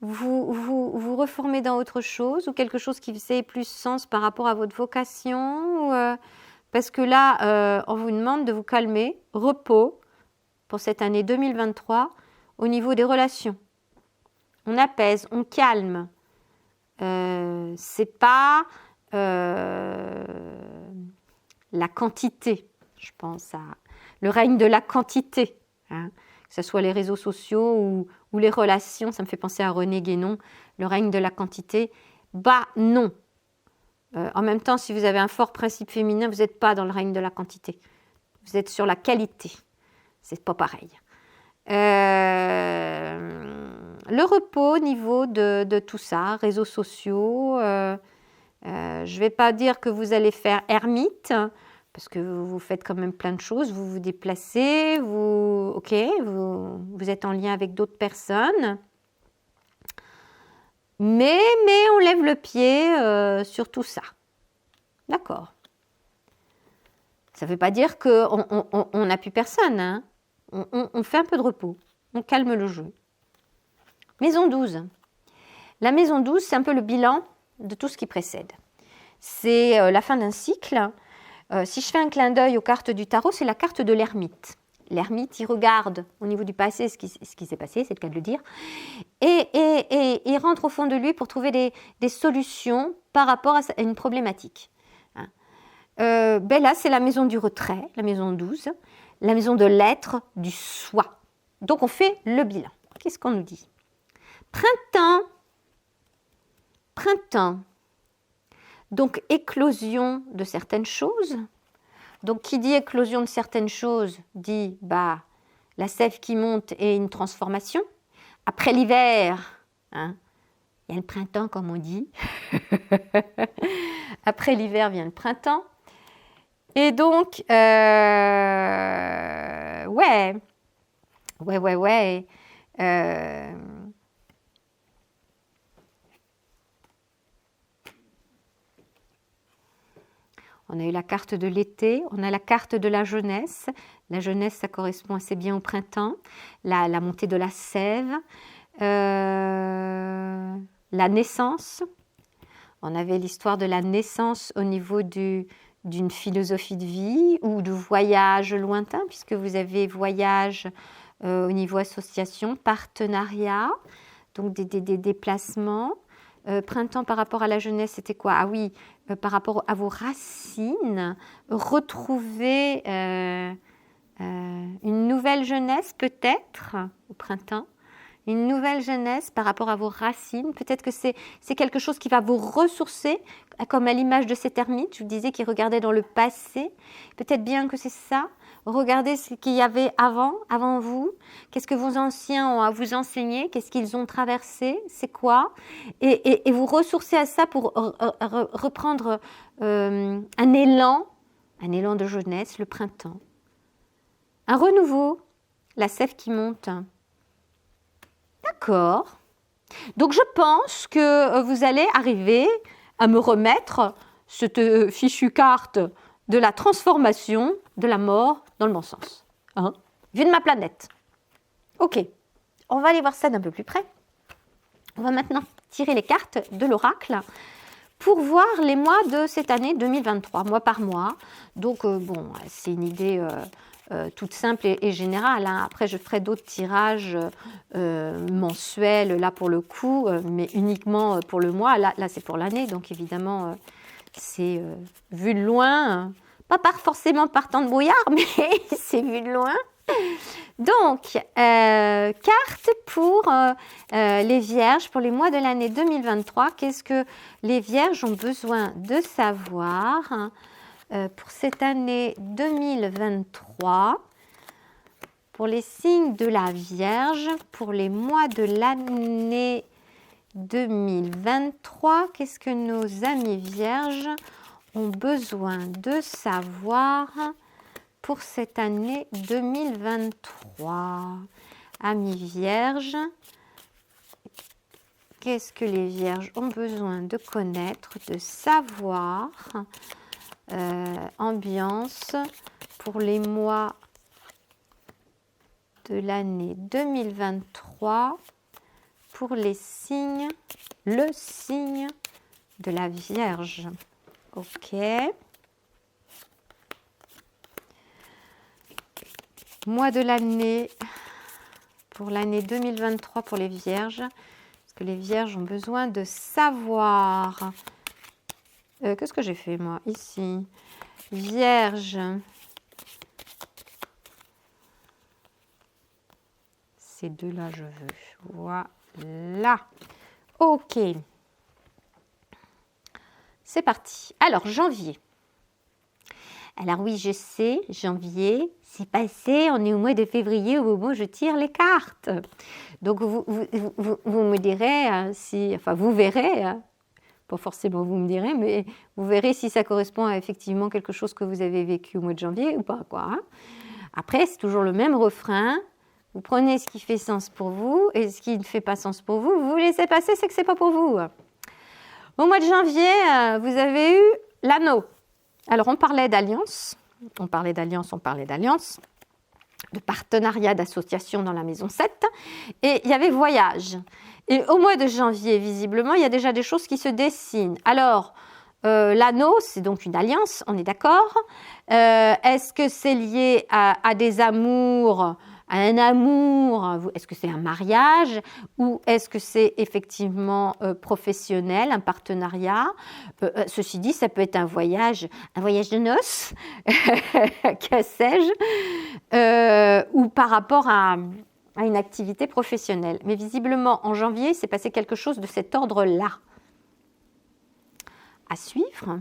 Vous reformez dans autre chose ou quelque chose qui faisait plus sens par rapport à votre vocation parce que là, on vous demande de vous calmer, repos, pour cette année 2023, au niveau des relations. On apaise, on calme. C'est pas la quantité, je pense à le règne de la quantité, hein, que ce soit les réseaux sociaux ou les relations, ça me fait penser à René Guénon, le règne de la quantité, bah non. En même temps, si vous avez un fort principe féminin, vous n'êtes pas dans le règne de la quantité, vous êtes sur la qualité, c'est pas pareil. Le repos au niveau de tout ça, réseaux sociaux, je ne vais pas dire que vous allez faire ermite, parce que vous faites quand même plein de choses, vous vous déplacez, vous êtes en lien avec d'autres personnes. Mais on lève le pied sur tout ça. D'accord. Ça ne veut pas dire qu'on n'a plus personne. Hein. On fait un peu de repos. On calme le jeu. Maison 12. La maison 12, c'est un peu le bilan de tout ce qui précède. C'est la fin d'un cycle. Si je fais un clin d'œil aux cartes du tarot, c'est la carte de l'ermite. L'ermite, il regarde au niveau du passé ce qui s'est passé, c'est le cas de le dire, et il rentre au fond de lui pour trouver des solutions par rapport à une problématique. Hein. Là, c'est la maison du retrait, la maison 12, la maison de l'être, du soi. Donc, on fait le bilan. Qu'est-ce qu'on nous dit ? Printemps. Donc, éclosion de certaines choses. Donc, qui dit éclosion de certaines choses dit la sève qui monte et une transformation. Après l'hiver, hein, il y a le printemps, comme on dit. Après l'hiver vient le printemps. Et donc, ouais. On a eu la carte de l'été, on a la carte de la jeunesse. La jeunesse, ça correspond assez bien au printemps. La montée de la sève. La naissance. On avait l'histoire de la naissance au niveau d'une philosophie de vie ou de voyage lointain, puisque vous avez voyage au niveau association, partenariat, donc des déplacements. Printemps par rapport à la jeunesse, c'était quoi ? Ah oui, par rapport à vos racines, retrouver une nouvelle jeunesse peut-être au printemps, une nouvelle jeunesse par rapport à vos racines. Peut-être que c'est quelque chose qui va vous ressourcer, comme à l'image de cet ermite, je vous disais qu'il regardait dans le passé. Peut-être bien que c'est ça. Regardez ce qu'il y avait avant vous. Qu'est-ce que vos anciens ont à vous enseigner? Qu'est-ce qu'ils ont traversé? C'est quoi? Et vous ressourcez à ça pour reprendre un élan de jeunesse, le printemps. Un renouveau, la sève qui monte. D'accord. Donc je pense que vous allez arriver à me remettre cette fichue carte de la transformation, de la mort dans le bon sens. Hein, vu de ma planète. Ok, on va aller voir ça d'un peu plus près. On va maintenant tirer les cartes de l'oracle pour voir les mois de cette année 2023, mois par mois. Donc c'est une idée toute simple et générale. Hein. Après, je ferai d'autres tirages mensuels, là pour le coup, mais uniquement pour le mois. Là c'est pour l'année, donc évidemment, c'est vu de loin, pas forcément par temps de brouillard, mais c'est vu de loin. Donc, carte pour les Vierges, pour les mois de l'année 2023. Qu'est-ce que les Vierges ont besoin de savoir pour cette année 2023, pour les signes de la Vierge, pour les mois de l'année 2023, qu'est-ce que nos amis Vierges ont besoin de savoir pour cette année 2023? Amis Vierges, qu'est-ce que les Vierges ont besoin de connaître, de savoir? Ambiance pour les mois de l'année 2023 pour les signes, le signe de la Vierge. Ok. Mois de l'année, pour l'année 2023 pour les Vierges, parce que les Vierges ont besoin de savoir. Qu'est-ce que j'ai fait moi ici? Vierge. Ces deux-là, je veux. Voilà. Ok. C'est parti. Alors, janvier. Alors oui, je sais, janvier, c'est passé, on est au mois de février au moment où je tire les cartes. Donc, vous me direz, vous verrez, pas forcément vous me direz, mais vous verrez si ça correspond à effectivement quelque chose que vous avez vécu au mois de janvier ou pas, quoi. Hein. Après, c'est toujours le même refrain. Vous prenez ce qui fait sens pour vous et ce qui ne fait pas sens pour vous, vous laissez passer, c'est que ce n'est pas pour vous. Au mois de janvier, vous avez eu l'anneau. Alors, on parlait d'alliance, de partenariat, d'association dans la maison 7, et il y avait voyage. Et au mois de janvier, visiblement, il y a déjà des choses qui se dessinent. Alors, l'anneau, c'est donc une alliance, on est d'accord. Est-ce que c'est lié à des amours, à un amour? Est-ce que c'est un mariage ou est-ce que c'est effectivement professionnel, un partenariat? Ceci dit, ça peut être un voyage de noces, que sais-je, ou par rapport à une activité professionnelle. Mais visiblement, en janvier, il s'est passé quelque chose de cet ordre-là. À suivre.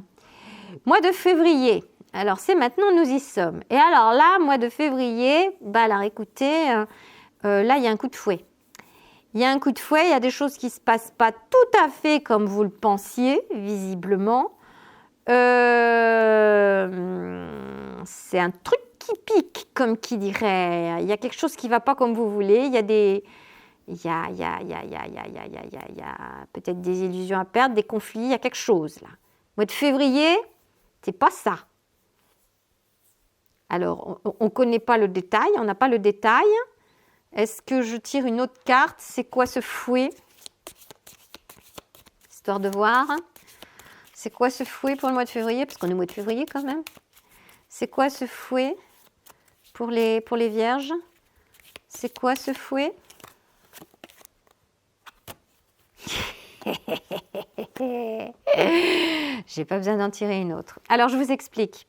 Mois de février. Alors, c'est maintenant, nous y sommes. Et alors là, mois de février, alors écoutez, là, il y a un coup de fouet. Il y a un coup de fouet, il y a des choses qui ne se passent pas tout à fait comme vous le pensiez, visiblement. C'est un truc qui pique, comme qui dirait. Il y a quelque chose qui ne va pas comme vous voulez. Il y a peut-être des illusions à perdre, des conflits, il y a quelque chose là. Mois de février, c'est pas ça. Alors, on ne connaît pas le détail, on n'a pas le détail. Est-ce que je tire une autre carte? C'est quoi ce fouet? Histoire de voir. C'est quoi ce fouet pour le mois de février? Parce qu'on est au mois de février quand même. C'est quoi ce fouet pour les vierges? C'est quoi ce fouet? J'ai pas besoin d'en tirer une autre. Alors, je vous explique.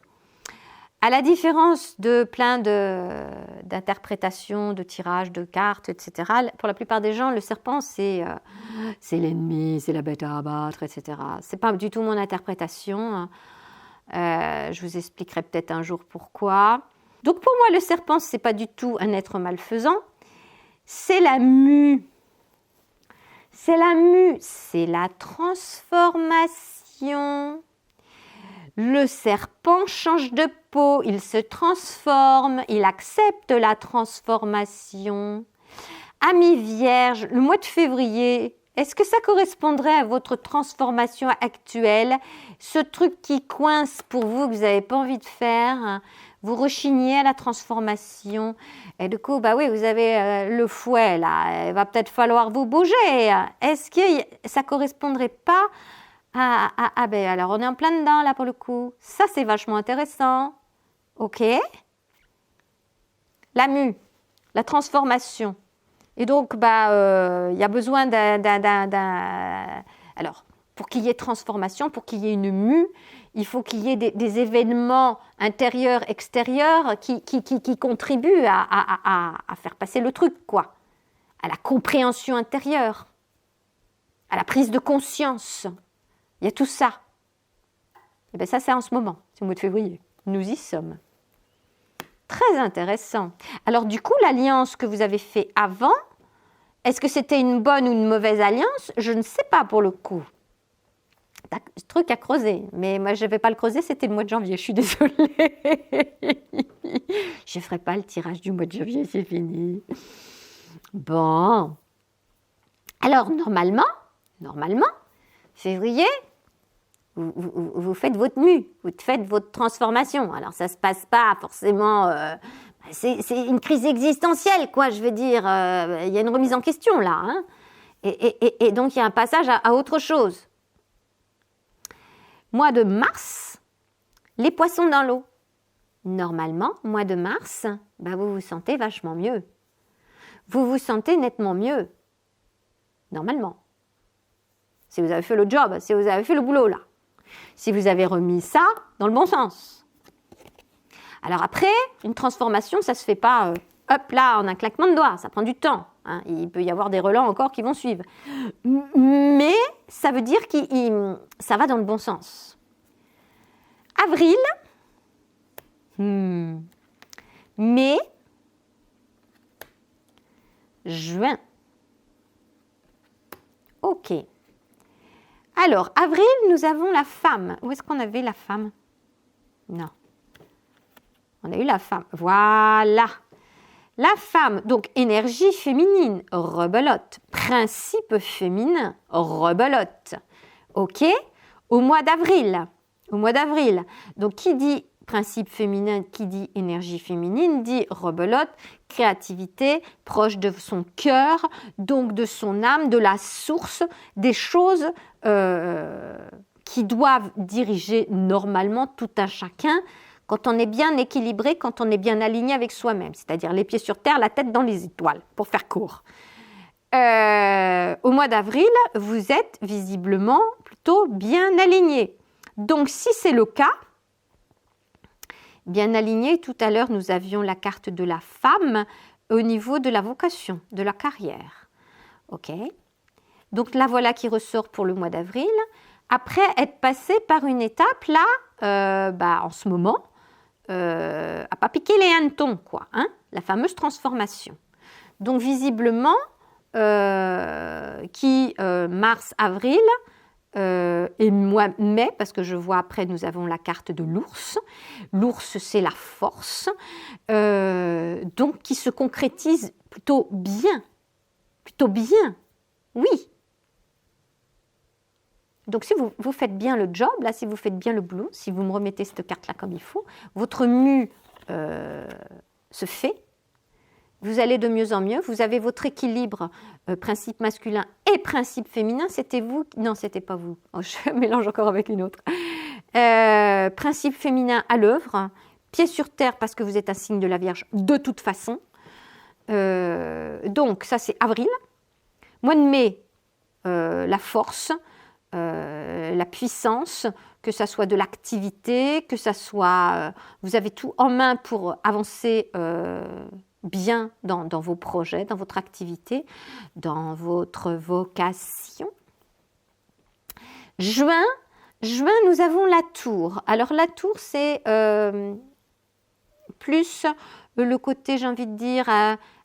À la différence de plein d'interprétations, de tirages, de cartes, etc., pour la plupart des gens, le serpent, c'est l'ennemi, c'est la bête à abattre, etc. Ce n'est pas du tout mon interprétation. Je vous expliquerai peut-être un jour pourquoi. Donc, pour moi, le serpent, ce n'est pas du tout un être malfaisant. C'est la mue. C'est la mue, c'est la transformation. Le serpent change de peau, il se transforme, il accepte la transformation. Amis vierges, le mois de février, est-ce que ça correspondrait à votre transformation actuelle? Ce truc qui coince pour vous, que vous n'avez pas envie de faire, vous rechignez à la transformation. Et du coup, oui, vous avez le fouet là, il va peut-être falloir vous bouger. Est-ce que ça correspondrait pas alors on est en plein dedans là pour le coup. Ça c'est vachement intéressant. Ok. La mue, la transformation. Et donc il y a besoin Alors pour qu'il y ait transformation, pour qu'il y ait une mue, il faut qu'il y ait des événements intérieurs, extérieurs qui contribuent à faire passer le truc, quoi. À la compréhension intérieure, à la prise de conscience. Il y a tout ça. Et bien ça, c'est en ce moment, c'est au mois de février. Nous y sommes. Très intéressant. Alors du coup, l'alliance que vous avez fait avant, est-ce que c'était une bonne ou une mauvaise alliance? Je ne sais pas pour le coup. Truc à creuser. Mais moi, je ne vais pas le creuser, c'était le mois de janvier. Je suis désolée. Je ne ferai pas le tirage du mois de janvier, c'est fini. Bon. Alors, normalement, février, vous faites votre mue, vous faites votre transformation. Alors, ça ne se passe pas forcément... c'est une crise existentielle, quoi, je veux dire. Il y a une remise en question, là. Hein, et donc, il y a un passage à autre chose. Mois de mars, les poissons dans l'eau. Normalement, mois de mars, vous vous sentez vachement mieux. Vous vous sentez nettement mieux. Normalement. Si vous avez fait le job, si vous avez fait le boulot, là. Si vous avez remis ça dans le bon sens. Alors après, une transformation, ça ne se fait pas, hop là, en un claquement de doigts. Ça prend du temps. Hein. Il peut y avoir des relents encore qui vont suivre. Mais ça veut dire que ça va dans le bon sens. Avril, mai, juin. Ok. Alors, avril, nous avons la femme. Où est-ce qu'on avait la femme? Non. On a eu la femme. Voilà. La femme, donc énergie féminine, rebelote. Principe féminin, rebelote. Ok? Au mois d'avril. Donc, qui dit principe féminin, qui dit énergie féminine, dit rebelote, créativité, proche de son cœur, donc de son âme, de la source, des choses qui doivent diriger normalement tout un chacun quand on est bien équilibré, quand on est bien aligné avec soi-même, c'est-à-dire les pieds sur terre, la tête dans les étoiles, pour faire court. Au mois d'avril, vous êtes visiblement plutôt bien aligné. Donc, si c'est le cas, bien aligné, tout à l'heure, nous avions la carte de la femme au niveau de la vocation, de la carrière. OK. Donc, la voilà qui ressort pour le mois d'avril. Après être passé par une étape, là, en ce moment, à pas piquer les hannetons, quoi, hein, la fameuse transformation. Donc, visiblement, mars, avril, et moi, mai, parce que je vois après, nous avons la carte de l'ours. L'ours, c'est la force, donc qui se concrétise plutôt bien, oui. Donc, si vous faites bien le job, là, si vous faites bien le boulot, si vous me remettez cette carte-là comme il faut, votre mue se fait. Vous allez de mieux en mieux. Vous avez votre équilibre, principe masculin et principe féminin. C'était vous? Non, c'était pas vous. Oh, je mélange encore avec une autre. Principe féminin à l'œuvre. Pied sur terre parce que vous êtes un signe de la Vierge de toute façon. Donc, ça, c'est avril. Mois de mai, la force, la puissance, que ça soit de l'activité, que ça soit... vous avez tout en main pour avancer bien dans vos projets, dans votre activité, dans votre vocation. Juin, nous avons la tour. Alors la tour, c'est plus le côté, j'ai envie de dire,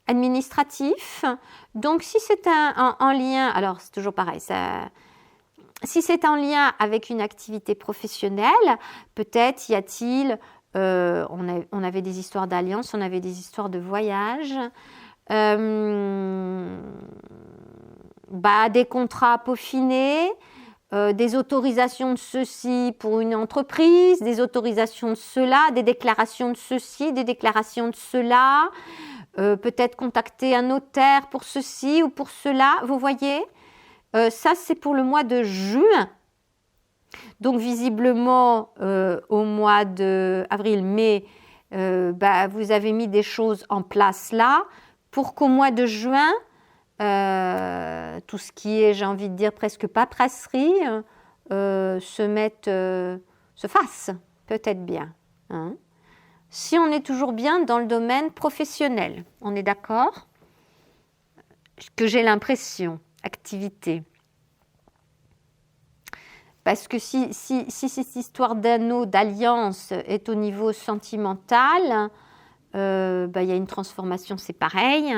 administratif. Donc si c'est en lien, alors c'est toujours pareil, si c'est en lien avec une activité professionnelle, peut-être y a-t-il... on avait des histoires d'alliance, on avait des histoires de voyage, des contrats peaufinés, des autorisations de ceci pour une entreprise, des autorisations de cela, des déclarations de ceci, des déclarations de cela, peut-être contacter un notaire pour ceci ou pour cela, vous voyez, ça c'est pour le mois de juin. Donc, visiblement, au mois d'avril, mai, vous avez mis des choses en place là pour qu'au mois de juin, tout ce qui est, j'ai envie de dire, presque paperasserie, se fasse peut-être bien. Hein. Si on est toujours bien dans le domaine professionnel, on est d'accord? Que j'ai l'impression, activité. Parce que si cette histoire d'anneau, d'alliance est au niveau sentimental, il y a une transformation, c'est pareil.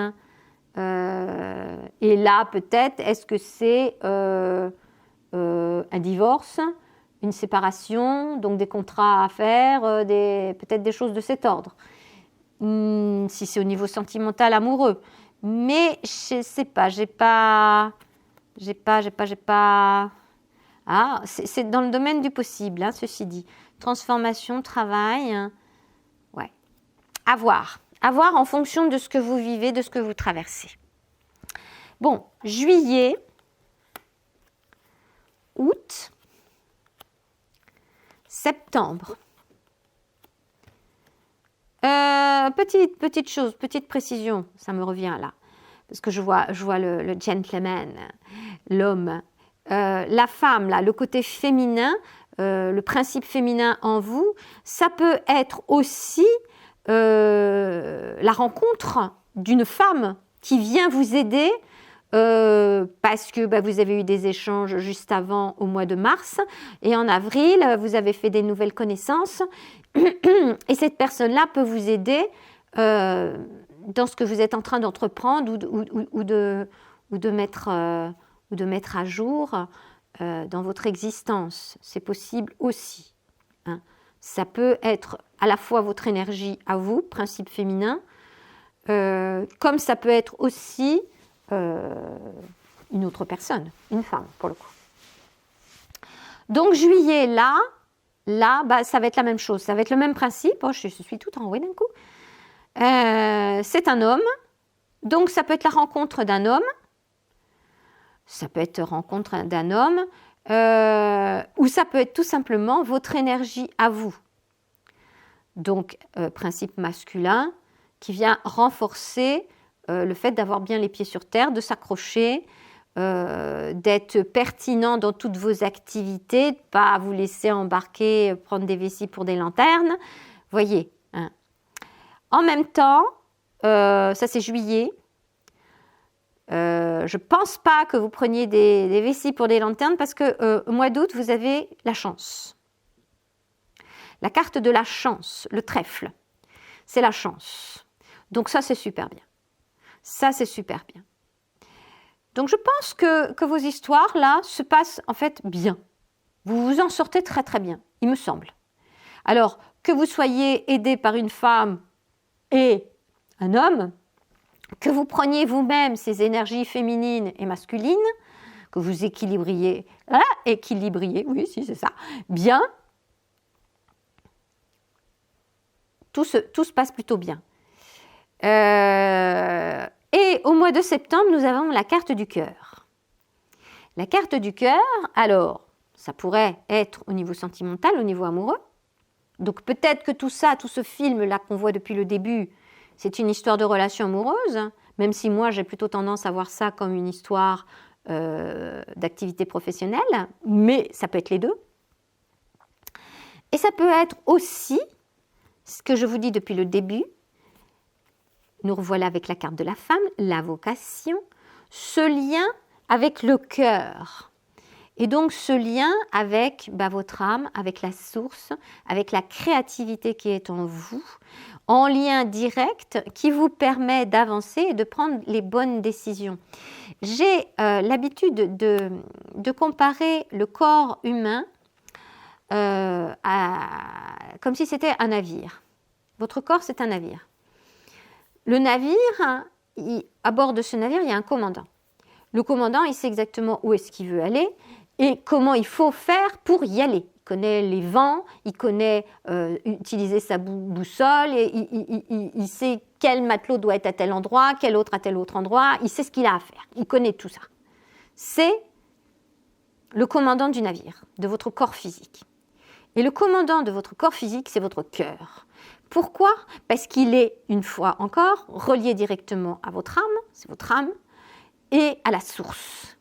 Et là, peut-être, est-ce que c'est un divorce, une séparation, donc des contrats à faire, peut-être des choses de cet ordre. Si c'est au niveau sentimental, amoureux. Mais je ne sais pas, j'ai pas... Ah, c'est dans le domaine du possible, hein, ceci dit. Transformation, travail, ouais. À voir en fonction de ce que vous vivez, de ce que vous traversez. Bon, juillet, août, septembre. Petite chose, petite précision, ça me revient là. Parce que je vois le gentleman, l'homme. La femme, là, le côté féminin, le principe féminin en vous, ça peut être aussi la rencontre d'une femme qui vient vous aider parce que vous avez eu des échanges juste avant au mois de mars et en avril, vous avez fait des nouvelles connaissances et cette personne-là peut vous aider dans ce que vous êtes en train d'entreprendre ou de mettre à jour dans votre existence. C'est possible aussi. Hein. Ça peut être à la fois votre énergie à vous, principe féminin, comme ça peut être aussi une autre personne, une femme pour le coup. Donc juillet, là, ça va être la même chose, ça va être le même principe. Oh, je suis tout en haut d'un coup. C'est un homme, donc ça peut être la rencontre d'un homme, ça peut être rencontre d'un homme, ou ça peut être tout simplement votre énergie à vous. Donc, principe masculin qui vient renforcer le fait d'avoir bien les pieds sur terre, de s'accrocher, d'être pertinent dans toutes vos activités, de ne pas vous laisser embarquer, prendre des vessies pour des lanternes. Voyez. Hein. En même temps, ça c'est juillet. Je ne pense pas que vous preniez des vessies pour des lanternes parce qu'au mois d'août, vous avez la chance. La carte de la chance, le trèfle, c'est la chance. Donc ça, c'est super bien. Ça, c'est super bien. Donc je pense que vos histoires, là, se passent en fait bien. Vous vous en sortez très très bien, il me semble. Alors, que vous soyez aidé par une femme et un homme, que vous preniez vous-même ces énergies féminines et masculines, que vous équilibriez, oui, si, c'est ça, bien, tout se passe plutôt bien. Et au mois de septembre, nous avons la carte du cœur. La carte du cœur, alors, ça pourrait être au niveau sentimental, au niveau amoureux. Donc peut-être que tout ça, tout ce film-là qu'on voit depuis le début, c'est une histoire de relation amoureuse, même si moi j'ai plutôt tendance à voir ça comme une histoire d'activité professionnelle, mais ça peut être les deux. Et ça peut être aussi, ce que je vous dis depuis le début, nous revoilà avec la carte de la femme, la vocation, ce lien avec le cœur. Et donc ce lien avec votre âme, avec la source, avec la créativité qui est en vous, en lien direct qui vous permet d'avancer et de prendre les bonnes décisions. J'ai l'habitude de comparer le corps humain comme si c'était un navire. Votre corps, c'est un navire. Le navire, à bord de ce navire, il y a un commandant. Le commandant, il sait exactement où est-ce qu'il veut aller et comment il faut faire pour y aller. Il connaît les vents, il connaît utiliser sa boussole, et il sait quel matelot doit être à tel endroit, quel autre à tel autre endroit, il sait ce qu'il a à faire, il connaît tout ça. C'est le commandant du navire, de votre corps physique. Et le commandant de votre corps physique, c'est votre cœur. Pourquoi ? Parce qu'il est, une fois encore, relié directement à votre âme, c'est votre âme, et à la source.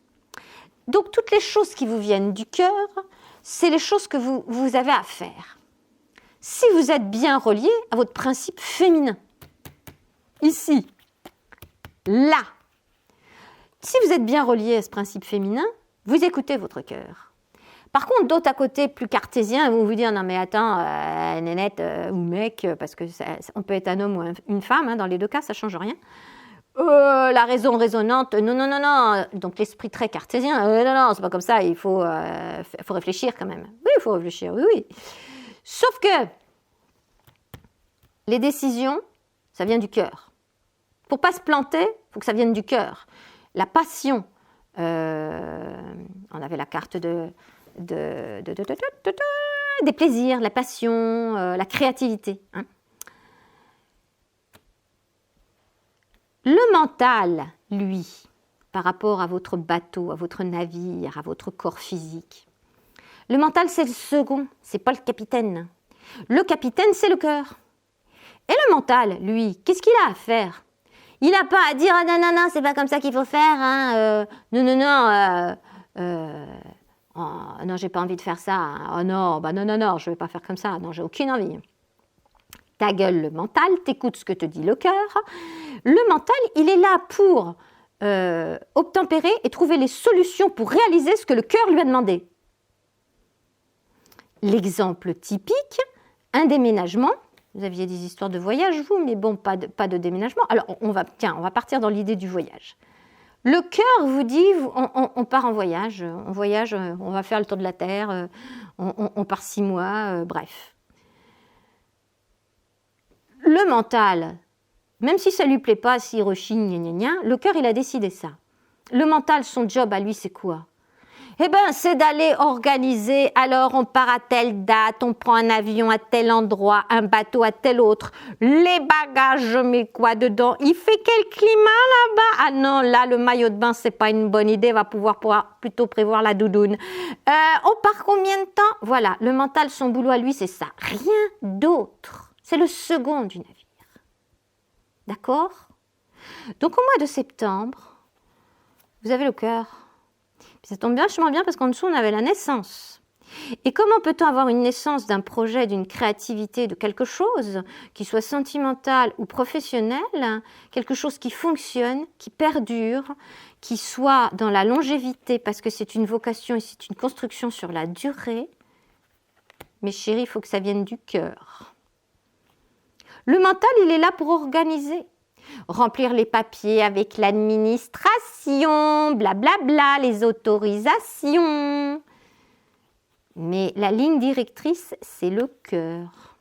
Donc, toutes les choses qui vous viennent du cœur, c'est les choses que vous avez à faire. Si vous êtes bien relié à votre principe féminin, ici, là, si vous êtes bien relié à ce principe féminin, vous écoutez votre cœur. Par contre, d'autres à côté, plus cartésiens, vont vous dire, non mais attends, nénette ou mec, parce que on peut être un homme ou une femme, hein, dans les deux cas, ça ne change rien. La raison résonante, non, non, non, non. Donc l'esprit très cartésien, non, non, c'est pas comme ça, il faut réfléchir quand même. Oui, il faut réfléchir, oui, oui. Sauf que les décisions, ça vient du cœur. Pour pas se planter, il faut que ça vienne du cœur. La passion, on avait la carte des plaisirs, la passion, la créativité. Hein. Le mental, lui, par rapport à votre bateau, à votre navire, à votre corps physique, le mental, c'est le second, c'est pas le capitaine. Le capitaine, c'est le cœur. Et le mental, lui, qu'est-ce qu'il a à faire? Il n'a pas à dire « Ah non, non, non, c'est pas comme ça qu'il faut faire. Hein, non, non, non, oh, non, j'ai pas envie de faire ça. Oh non, bah non, non, non, je vais pas faire comme ça. Non, j'ai aucune envie. » Ta gueule, le mental, t'écoutes ce que te dit le cœur. Le mental, il est là pour obtempérer et trouver les solutions pour réaliser ce que le cœur lui a demandé. L'exemple typique, un déménagement. Vous aviez des histoires de voyage, vous, mais bon, pas de déménagement. Alors, on va partir dans l'idée du voyage. Le cœur vous dit, on part en voyage, on va faire le tour de la Terre, on part 6 mois, bref. Le mental, même si ça ne lui plaît pas, s'il rechigne, gna, gna, gna, le cœur, il a décidé ça. Le mental, son job à lui, c'est quoi? Eh bien, c'est d'aller organiser, alors on part à telle date, on prend un avion à tel endroit, un bateau à tel autre, les bagages, je mets quoi dedans? Il fait quel climat là-bas? Ah non, là, le maillot de bain, c'est pas une bonne idée, va pouvoir plutôt prévoir la doudoune. On part combien de temps? Voilà, le mental, son boulot à lui, c'est ça, rien d'autre. C'est le second du navire. D'accord? Donc, au mois de septembre, vous avez le cœur. Puis ça tombe vachement bien parce qu'en dessous, on avait la naissance. Et comment peut-on avoir une naissance d'un projet, d'une créativité, de quelque chose qui soit sentimental ou professionnel, quelque chose qui fonctionne, qui perdure, qui soit dans la longévité parce que c'est une vocation et c'est une construction sur la durée? Mes chéris, il faut que ça vienne du cœur. Le mental, il est là pour organiser. Remplir les papiers avec l'administration, blablabla, les autorisations. Mais la ligne directrice, c'est le cœur.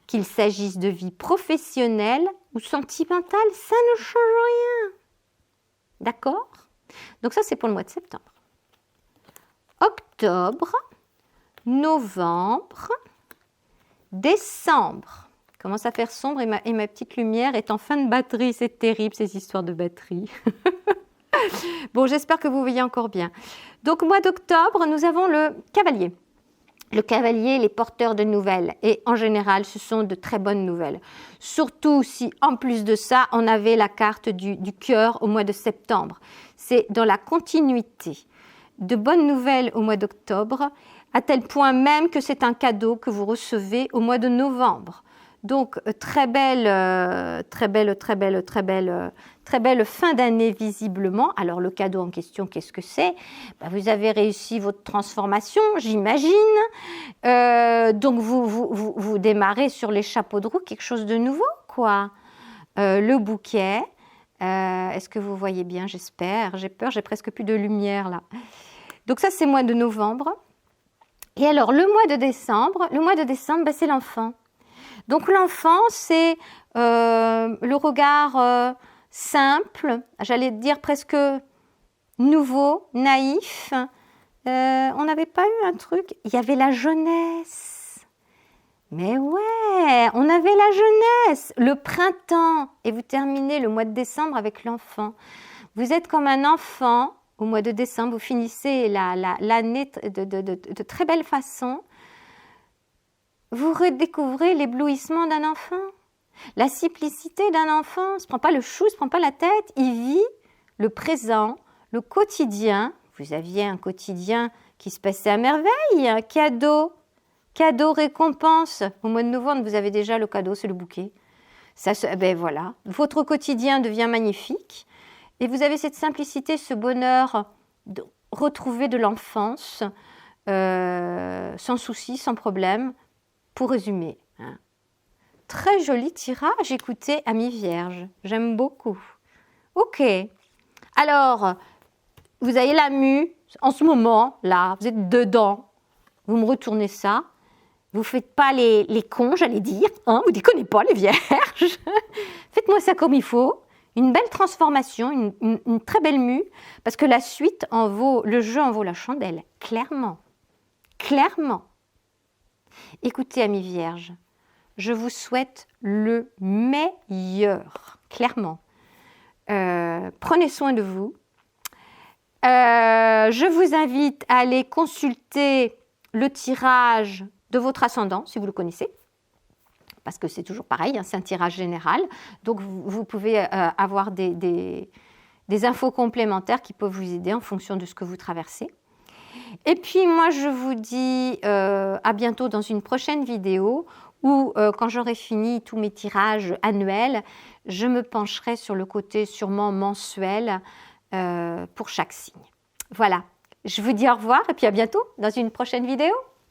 Qu'il s'agisse de vie professionnelle ou sentimentale, ça ne change rien. D'accord? Donc ça, c'est pour le mois de septembre. Octobre, novembre, décembre. Commence à faire sombre et ma petite lumière est en fin de batterie. C'est terrible, ces histoires de batterie. Bon, j'espère que vous voyez encore bien. Donc, mois d'octobre, nous avons le cavalier. Le cavalier, les porteurs de nouvelles. Et en général, ce sont de très bonnes nouvelles. Surtout si, en plus de ça, on avait la carte du cœur au mois de septembre. C'est dans la continuité. De bonnes nouvelles au mois d'octobre, à tel point même que c'est un cadeau que vous recevez au mois de novembre. Donc, très belle fin d'année visiblement. Alors, le cadeau en question, qu'est-ce que c'est? Vous avez réussi votre transformation, j'imagine. Donc, vous démarrez sur les chapeaux de roue quelque chose de nouveau, quoi. Le bouquet. Est-ce que vous voyez bien? J'espère. J'ai peur, j'ai presque plus de lumière, là. Donc, ça, c'est mois de novembre. Et alors, le mois de décembre, c'est l'enfant. Donc l'enfant, c'est le regard simple, j'allais dire presque nouveau, naïf. On n'avait pas eu un truc, il y avait la jeunesse. Mais ouais, on avait la jeunesse, le printemps. Et vous terminez le mois de décembre avec l'enfant. Vous êtes comme un enfant au mois de décembre, vous finissez l'année de très belle façon. Vous redécouvrez l'éblouissement d'un enfant, la simplicité d'un enfant. Il ne se prend pas le chou, il ne se prend pas la tête. Il vit le présent, le quotidien. Vous aviez un quotidien qui se passait à merveille. Un cadeau, récompense. Au mois de novembre, vous avez déjà le cadeau, c'est le bouquet. Voilà. Votre quotidien devient magnifique. Et vous avez cette simplicité, ce bonheur de retrouver de l'enfance. sans souci, sans problème, pour résumer. Hein. Très joli tirage, écoutez, amis vierges, j'aime beaucoup. Ok, alors, vous avez la mue, en ce moment, là, vous êtes dedans, vous me retournez ça, vous ne faites pas les cons, j'allais dire, hein, vous ne déconnez pas les vierges, faites-moi ça comme il faut, une belle transformation, une très belle mue, parce que la suite en vaut, le jeu en vaut la chandelle, clairement, clairement. Écoutez, amis vierges, je vous souhaite le meilleur, clairement. Prenez soin de vous. Je vous invite à aller consulter le tirage de votre ascendant, si vous le connaissez, parce que c'est toujours pareil, hein, c'est un tirage général. Donc, vous pouvez avoir des infos complémentaires qui peuvent vous aider en fonction de ce que vous traversez. Et puis, moi, je vous dis à bientôt dans une prochaine vidéo où, quand j'aurai fini tous mes tirages annuels, je me pencherai sur le côté sûrement mensuel pour chaque signe. Voilà, je vous dis au revoir et puis à bientôt dans une prochaine vidéo.